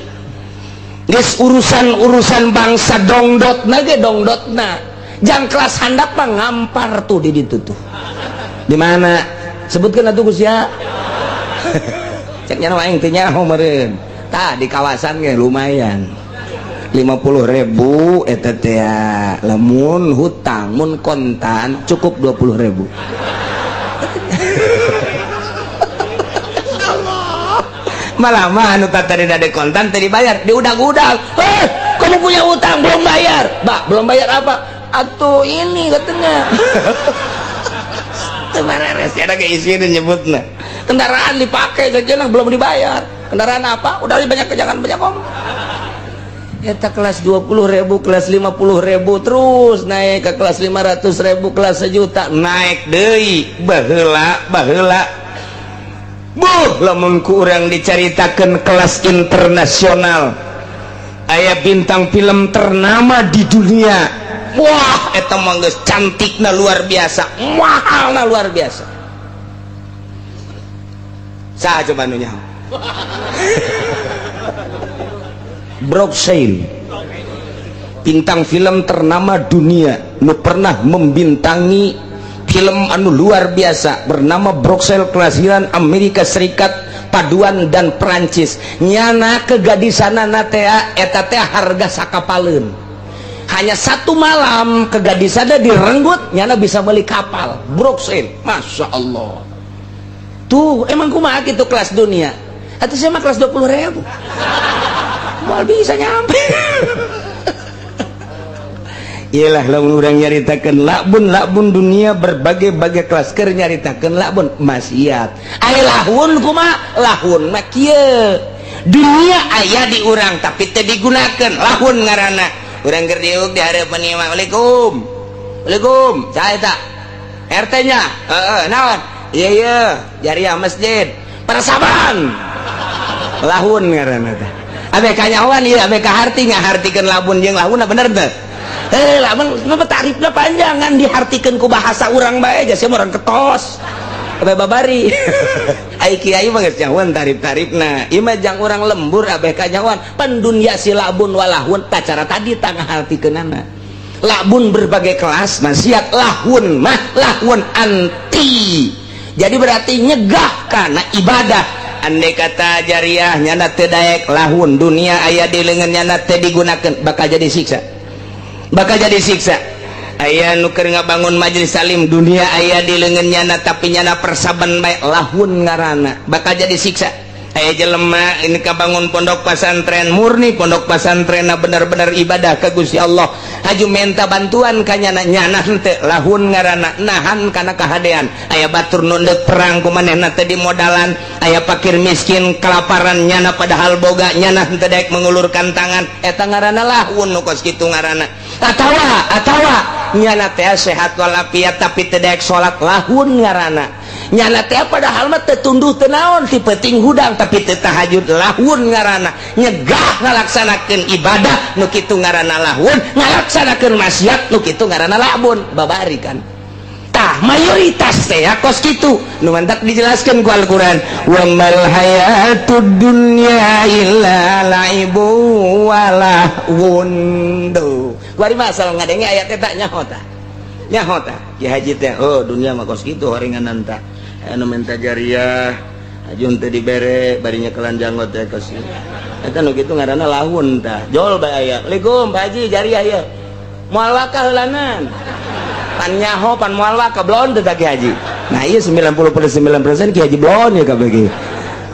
Geus urusan bangsa dongdotna ge dongdotna. Jang kelas handap mah ngampar tuh di ditu tuh. Di mana? Sebutkeun atuh Gus ya. Cek nya aing teh nyaho meureun. Tah di kawasan ge lumayan. 50.000 eta teh lamun hutang mun kontan cukup 20.000. Malah mah anu tadi ada kontan tadi bayar diudag-udag. Kamu punya utang belum bayar? Mbak, belum bayar apa? Atuh ini katanya. Tebareres ada keisian nyebutna. Kendaraan dipakai saja belum dibayar. Kendaraan apa? Udah banyak jangan banyak ngomong. Eta kelas 20.000, kelas 50.000 terus naik ke kelas 500.000, kelas 1 juta naik deui baheula. Lamun ku urang dicaritakeun kelas internasional, aya bintang film ternama di dunia. Wah eta mah geus cantikna luar biasa, mahalna luar biasa. Saha coba nu nyaho? Bruxelles, bintang film ternama dunia nu pernah membintangi film anu luar biasa bernama Bruxelles, kelahiran Amerika Serikat paduan dan Perancis. Nyana kegadisanana teh eta teh harga sakapaleun. Hanya 1 malam kegadisanna direnggut nyana bisa beli kapal Bruxelles. Masya Allah. Tuh emang kumaha gitu kelas dunia. Atuh saya mah kelas 20.000. Moal bisa nyampe. Iyalah lamun urang nyaritakeun labun dunia berbagai-bagai kelas keur nyaritakeun labun maksiat. Aya lahun kumaha? Lahun mah kieu. Dunia aya di urang tapi teu digunakeun, lahun ngaranna. Urang keur diuk di hareupeun ieu mah. Waalaikum. Saha eta? RT-nya. Heeh, naon? Iya, jariah masjid. Persaban. Lahun ngaranna teh. Abek kanyawan ieu, abek kaharti ngahartikeun labun jeung lahun bener teu? Lamun kenapa tarifnya panjangan dihartikeun ku bahasa urang bae aja sia urang ketos abe babari. Ai kiai mah geus nyahoan tarif-tarifna ieu mah jang urang lembur abeh kanyahoan pendunya si labun walahun tacara tadi tangah hartikeunana. Labun berbagai kelas maksiat, lahun mah lahun anti, jadi berarti nyegah kana ibadah. Andai kata jariah nyana teu daek lahun dunia aya di leungeun nyana teu digunakeun bakal jadi siksa. Aya nu keur ngabangun majelis salim dunia aya di leungeun nyana tapi nyana persaban bae lahun ngaranna bakal jadi siksa. Aya jelema ini kabangun pondok pesantren murni, pondok pesantrenna bener-bener ibadah ka Gusti Allah, haju minta bantuan ka nyana henteu lahun ngaranna nahan kana kahadean. Aya batur nu deuk perang ku manehna teu dimodalan, aya fakir miskin kelaparan nyana padahal boga nyana henteu daek mengulurkan tangan, eta ngaranna lahun nu kos kitu ngaranna. Atawa nyana teh sehat walafiat tapi teu daek salat, lahun ngaranna. nyana teh padahal mah teu tunduh teu naon ti peuting hudang tapi teu tahajud lahun ngaranna nyegah ngalaksanakeun ibadah nu kitu ngaranna lahun ngalaksanakeun maksiat nu kitu ngaranna labun babari kan tah mayoritas teh kos kitu nu mantak dijelaskeun ku Al-Qur'an wa mal hayatud dunya illa laibu walahun tuh kuari masal ngadenge ayat eta nyaho tah Ki Haji teh oh dunia mah kos kitu horenganan tah anu menta jariah ajun teh dibere barinya kelan janggot teh kos eta nu kitu ngaranna lahun tah jol bae aya Assalamualaikum Pak Haji jariah ieu moal wakah heulanan pan nyaho pan moal wakah blon teh Ki Haji nah ieu 99% Ki Haji blon ya kabeh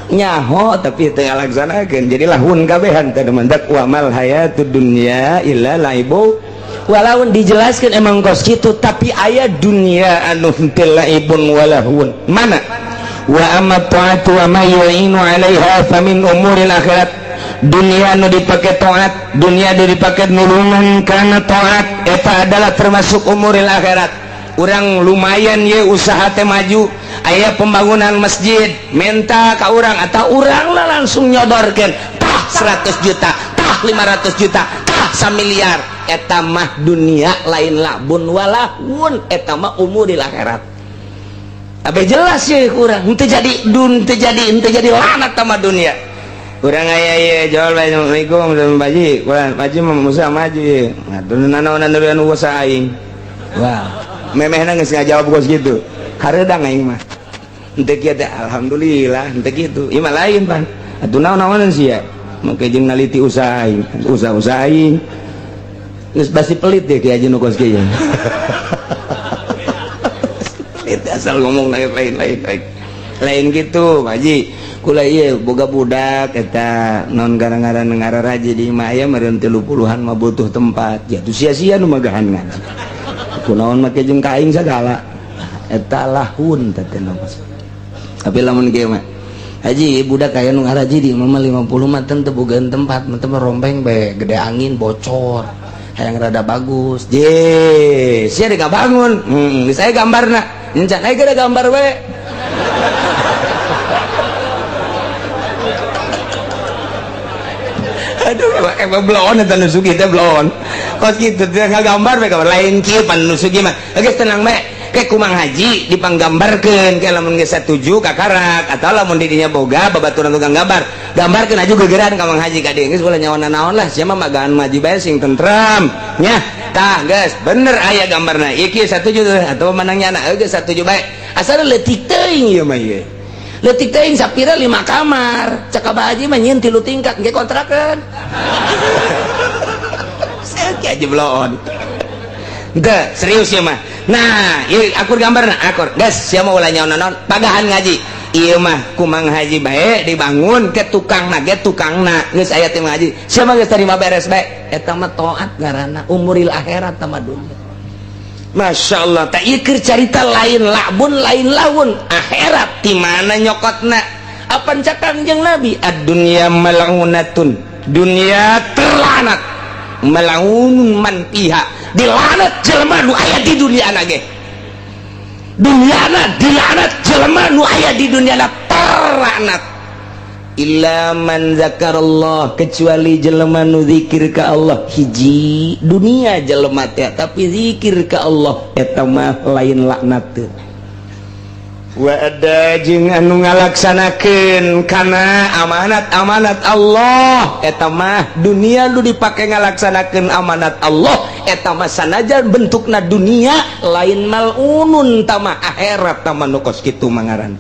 nyaho tapi teu ngalaksanakeun jadi lahun kabehan teh mandak wa mal hayatud dunya illa laibu walaupun dijelaskan emang kos gitu tapi ayat dunia anu teu laibun walahun mana wa amma ta'atu wa ma yu'inu 'alaiha famin umuril akhirat dunia nu dipake taat dunia nu dipake nulungan kana taat eta adalah termasuk umuril akhirat urang lumayan ye usaha teh maju aya pembangunan masjid menta ka urang atau urang lah langsung nyodorkeun tah 100 juta tah 500 juta tah 1 miliar eta mah dunia lain labun walahun eta mah umuril akhirat abe jelas ye urang henteu jadi lanat sama dunia urang aya ye jual Assalamualaikum Baji Baji mah musa maju ye ngatur nanaonan anu usaha aing wah memehna geus ngajawab kos kitu hareudang aing mah henteu kieu teh alhamdulillah henteu kitu ieu mah lain pan atuh naon-naonan sia make jeung naliti usaha aing usaha aing geus basi pelit deh Ki Haji nu kos kieu pelit asal ngomong lain gitu Pak Haji kula ieu boga budak eta naon gara-gara ngararaji di imah aya meureun 30-an mah butuh tempat jatuh sia-sia nu magahan ngaji kunaon make jeung kaing sagala eta lahun teh tapi lamun kieu mah Haji budak aya nu ngaraji di imah 50 mah teu bogaan tempat teu rompeng bae gede angin bocor hayang rada bagus je sia dek bangun saya gambarna nyencan aya gede gambar we aduh emang blon eta nu sugih teh blon kos kitu teh ngagambar we gambar lain kieu pan nu sugih mah geus tenang bae ke kumang Haji dipanggambarkeun ke lamun geus satuju kakarak atau lamun di dinya boga babaturan tukang gambar gambarkeun aju gegeran ka Mang Haji ka dieu geus ulah nyawana naon lah sia mah magaan maji bae sing tentrem nya tah geus bener aya gambarna ieu kieu satuju atau manang nyana geus satuju bae asal leutik teuing ieu mah ieu leutik teuing sapira 5 kamar cak Abah Haji mah nyieun 3 tingkat ge kontrakeun sakit aja belon teu serius ya mah nah ieu akur gambarna akur geus sia mah ulah nyaon naon pagahan ngaji ieu mah ku Mang Haji bae dibangun ke tukangna ge tukangna geus aya teh Mang Haji sia mah geus tarima beres bae eta mah taat ngaranna umuril akhirat tama dunya Masya Allah tak ieu keur carita lain labun lain lawun akhirat di mana nyokotna apa cakang jeung Nabi ad-dunya mal'unatun dunia terlanat mal'un man fiha dilanat jelema nu aya di dunia ge dunyana dilanat jelema nu aya di dunyana terlanat illa man zakarallah kecuali jelema nu zikir ka Allah hiji dunia jelema teh tapi zikir ka Allah eta mah lain laknat teu wa ada jeung anu ngalaksanakeun kana amanat Allah eta mah dunia nu dipake ngalaksanakeun amanat Allah eta mah sanajan bentukna dunia lain mal'unun tama akhirat tama nu kos kitu mangaran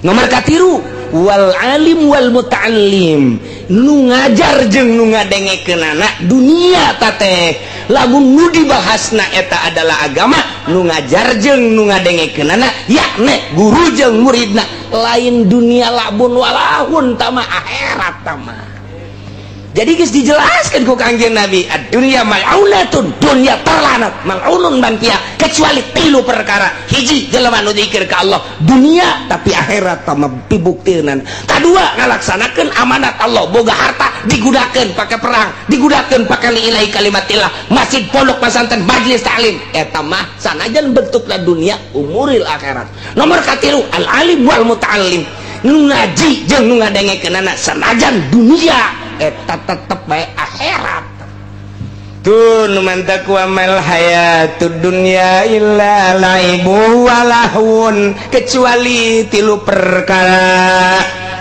nomor katiru wal alim wal muta'allim nu ngajar jeung nu ngadengekeunana dunia teh lamun nu dibahasna eta adalah agama nu ngajar jeung nu ngadengekeunana yakni guru jeung muridna lain dunia labun walahun tama akhirat tama jadi geus dijelaskeun ku Kangjeng Nabi ad-dunya mal'unatun dunya terlanat mal'unun man fiha kecuali 3 perkara. Hiji, jelema nu zikir ka Allah dunia tapi akhirat mah pibuktieunan. Kadua, ngalaksanakeun amanat Allah, boga harta digunakeun pake perang, digunakeun pake lillahi kalimatillah, masjid, pondok, pesantren, majelis taklim, eta mah sanajan bentukna dunia umuril akhirat. Nomor katilu, al alim wal muta'allim, nu ngaji jeung nu ngadengekeunana sanajan dunia eta tetep bae akhirat. Tuh numantak wa mal hayatud dunya illa laibu walahun, kecuali 3 perkara.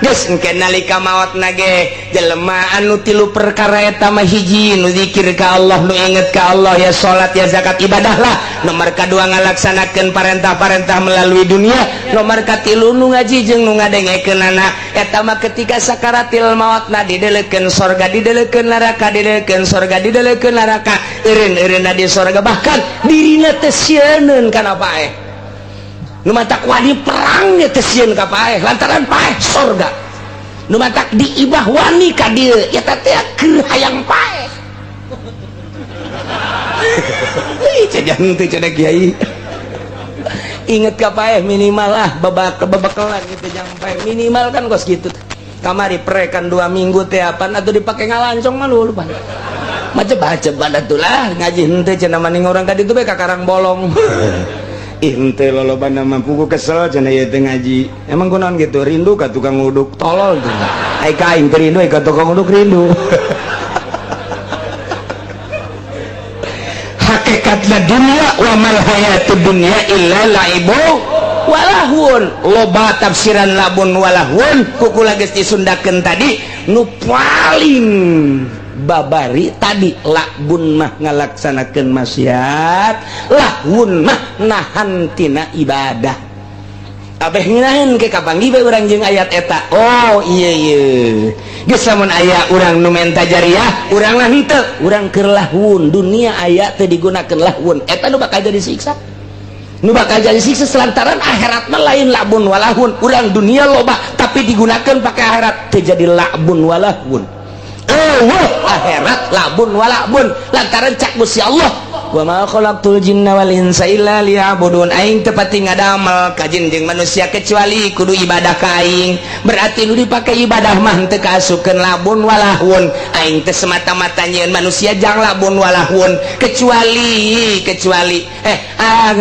Geus engke nalika maotna ge jelema anu 3 perkara eta mah hiji nu zikir ka Allah, nu inget ka Allah, ya salat ya zakat ibadah lah. Nomor kadua ngalaksanakeun parentah-parentah melalui dunia. Nomor katilu nu ngaji jeung nu ngadengekeunana. Eta mah ketika sakaratil mautna didelekeun sorga, didelekeun neraka, didelekeun sorga, didelekeun neraka, eureun-eureunna di sorga, bahkan dirina teh sieun kana paeh. Nu matak wani perang ge teh sieun ka paeh lantaran paeh sorga. Nu matak diibah wani ka dieu eta teh keur hayang paeh. Ih cajan teh cenah kiai. Inget ka paeh minimal lah babak-babakalan gitu jangan paeh minimal kan kos gitu. Kamari prekan 2 minggu teh apaan atuh dipake ngalancong mah lu pan. Macam baca atuh lah ngaji henteu cenah maning urang ka ditu bae ka karang bolong. Ih ente loloban nama puku kesel cenah ieu teh ngaji. Emang kunaon gitu rindu ka tukang uduk tolol tuh. Ai ka aing teu rindu ka tukang uduk rindu. Hakikatna dunia wa mal hayatud dunya illa laibu walahun. Loba tafsiran labun walahun kukula geus disundakeun tadi nu paling babari tadi lakbun mah ngalaksanakeun maksiat, lahun mah nahan tina ibadah. Abeh nginaheun ke kapanggi bae urang jeung ayat eta. Oh iya geus lamun aya urang nu menta jariah urang lah henteu, urang keur lahun dunia aya teu digunakeun lahun eta nu bakal jadi siksa. Nu bakal jadi siksa selantaran akhirat mah lain lakbun walahun. Urang dunia loba tapi digunakeun pake akhirat teu jadi lakbun walahun. Akhirat labun walabun lantaran cak Gusti Allah wa ma khalaqtul jinna wal insa illa liya'budun. Aing teu pati ngadamel ka jin jeung manusia kecuali kudu ibadah ka aing. Berarti nu dipake ibadah mah teu kaasukeun labun walahun. Aing teu semata-mata nyieun manusia jang labun walahun kecuali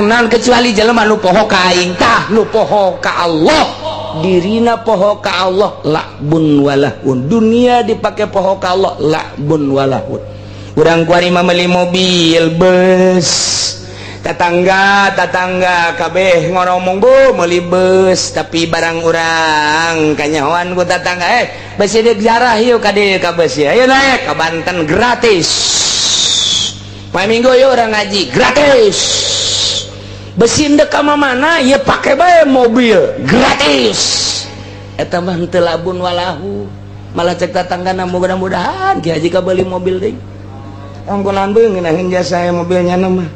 non kecuali jelema nu poho ka aing tah nu poho ka Allah. Dirina poho ka Allah lakbun walahun. Dunia dipake poho ka Allah lakbun walahun. Urang kuari mameli mobil bus, tetangga kabeh ngoromong bu meuli bus tapi barang urang kanyahoan ku tetangga besi deuk jarah yeuh ka dieu ka bus ya ayo naik ka Banten gratis. Poe Minggu yeuh urang ngaji gratis. Besi ndek ka mana ieu pake bae mobil gratis. Eta mah teu labun walahu. Malah cek tetanggana mudah-mudahan ki haji ka beuli mobil deui. Angkulan beung ngeunaheun jasa mobilnya mah.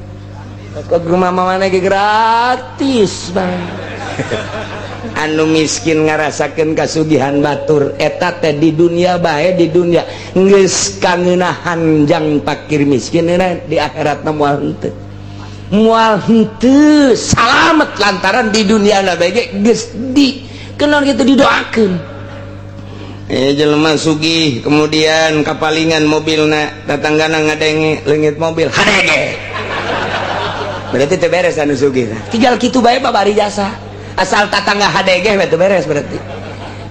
Ke rumah mana ge gratis bang. Anu miskin ngarasakeun kasugihan batur eta teh di dunia bae di dunia geus kangeunahan jang pakir miskin di akhirat mah moal henteu. Mual henteu salamet lantaran di dunia na bae geus di kenaon kitu didoakeun. Jelema sugih kemudian kapalingan mobilna tetanggana ngadenge leungit mobil hadege. Berarti teu beres anu sugih. Tinggal kitu bae babari jasa. Asal tetangga hadege we teu beres berarti.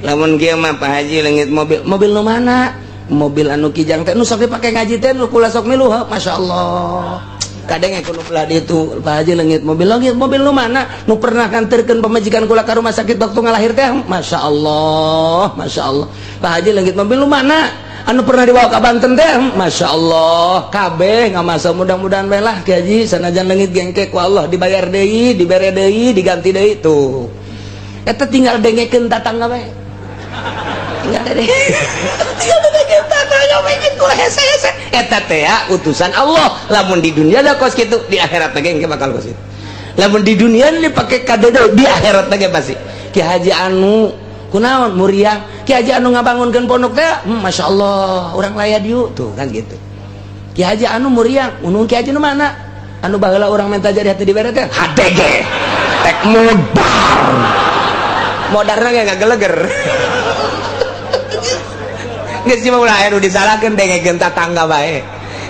Lamun kieu mah Pak Haji leungit mobil nu mana? Mobil anu kijang teh nu sok dipake ngaji teh nu kula sok miluh masyaallah. Kadang kuno belah itu Pak Haji leungit mobil nu mana nu pernah kanterkeun pamajikan kula ka rumah sakit waktu ngalahir teh masyaallah Pak Haji leungit mobil nu mana anu pernah dibawa ka Banten teh masyaallah kabeh ngamasa mudah-mudahan bae lah Ki Haji sanajan leungit gengke ku Allah dibayar deui dibere deui diganti deui tuh eta tinggal dengekeun tatangga bae tinggal dengekeun tatangga bae ku hese-hese eta teh utusan Allah. Lamun di dunia da kos kitu di akhirat lagi engke bakal kos kitu. Lamun di dunia dipake kadede di akhirat lagi pasti. Ki Haji anu kunaon muriang Ki Haji anu ngabangunkeun pondok teh masyaallah urang layar dieu tuh kan gitu. Ki Haji anu muriang unung Ki Haji nu mana anu baheula urang minta jadi hati dibere teh HTG tek modarna ge ngageleger geus cuma ulah anu disalahkeun dengekeun tatangga bae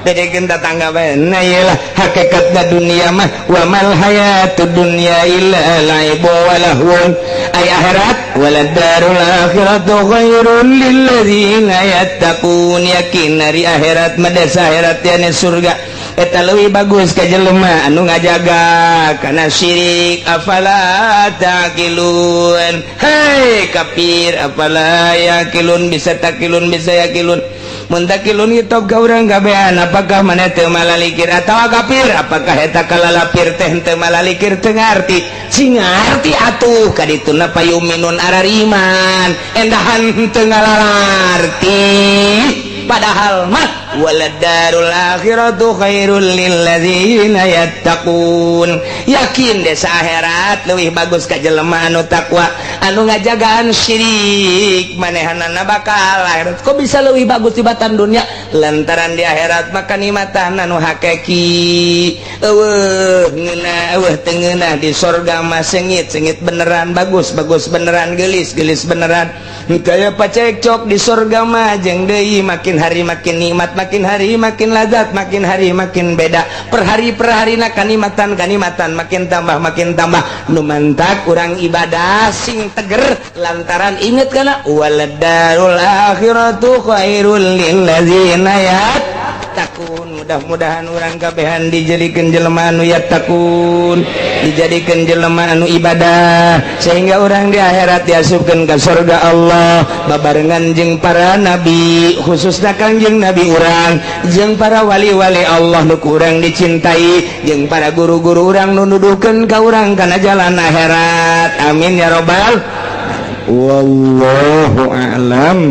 dedekeun tatangga bae nah iyalah hakikatna dunia mah wa mal hayatud dunya illa laibu wa lahun ay akhirat walad darul akhiratu khairul lil ladzina yattaqun yakin ari akhirat mah desa akhirat nya surga eta leuwih bagus ka jelema anu ngajaga kana syirik afala taqilun hei kafir afala yaqilun bisa takilun bisa yaqilun mun takilun itu ka urang gabean apakah maneh teu malalikir atawa kafir apakah eta kalalapir teh teu malalikir teu ngarti sing ngarti atuh kadituna payuminun arariman endahan teu ngalalarti padahal mah waladarul akhiratu khairul lil ladzina yattaqun yakin desa akhirat leuwih bagus ka jelema anu takwa anu ngajagaan syirik manehanana bakal akhirat kok bisa leuwih bagus tibatan dunia lantaran di akhirat mah kanikmatan anu hakiki eueuh ngeunah eueuh teu ngeunah di sorga mah sengit beneran bagus beneran gelis beneran kaya pacekcok di sorga mah jeung deui makin hari makin nikmat makin hari makin lazat makin hari makin beda per harina kanikmatan makin tambah nu mantak urang ibadah sing teger lantaran inget kana waladarul akhiratu khairul lil ladzina yattaqun mudah-mudahan urang kabehan dijadikeun jelema anu yattaqun dijadikeun jelema anu ibadah sehingga urang di akhirat diasupkeun ka surga Allah babarengan jeung para nabi khususna Kangjeng Nabi urang jeung para wali-wali Allah nu urang dicintai jeung para guru-guru urang nu nuduhkeun ka urang kana jalan akhirat amin ya robbal wallahu a'lam.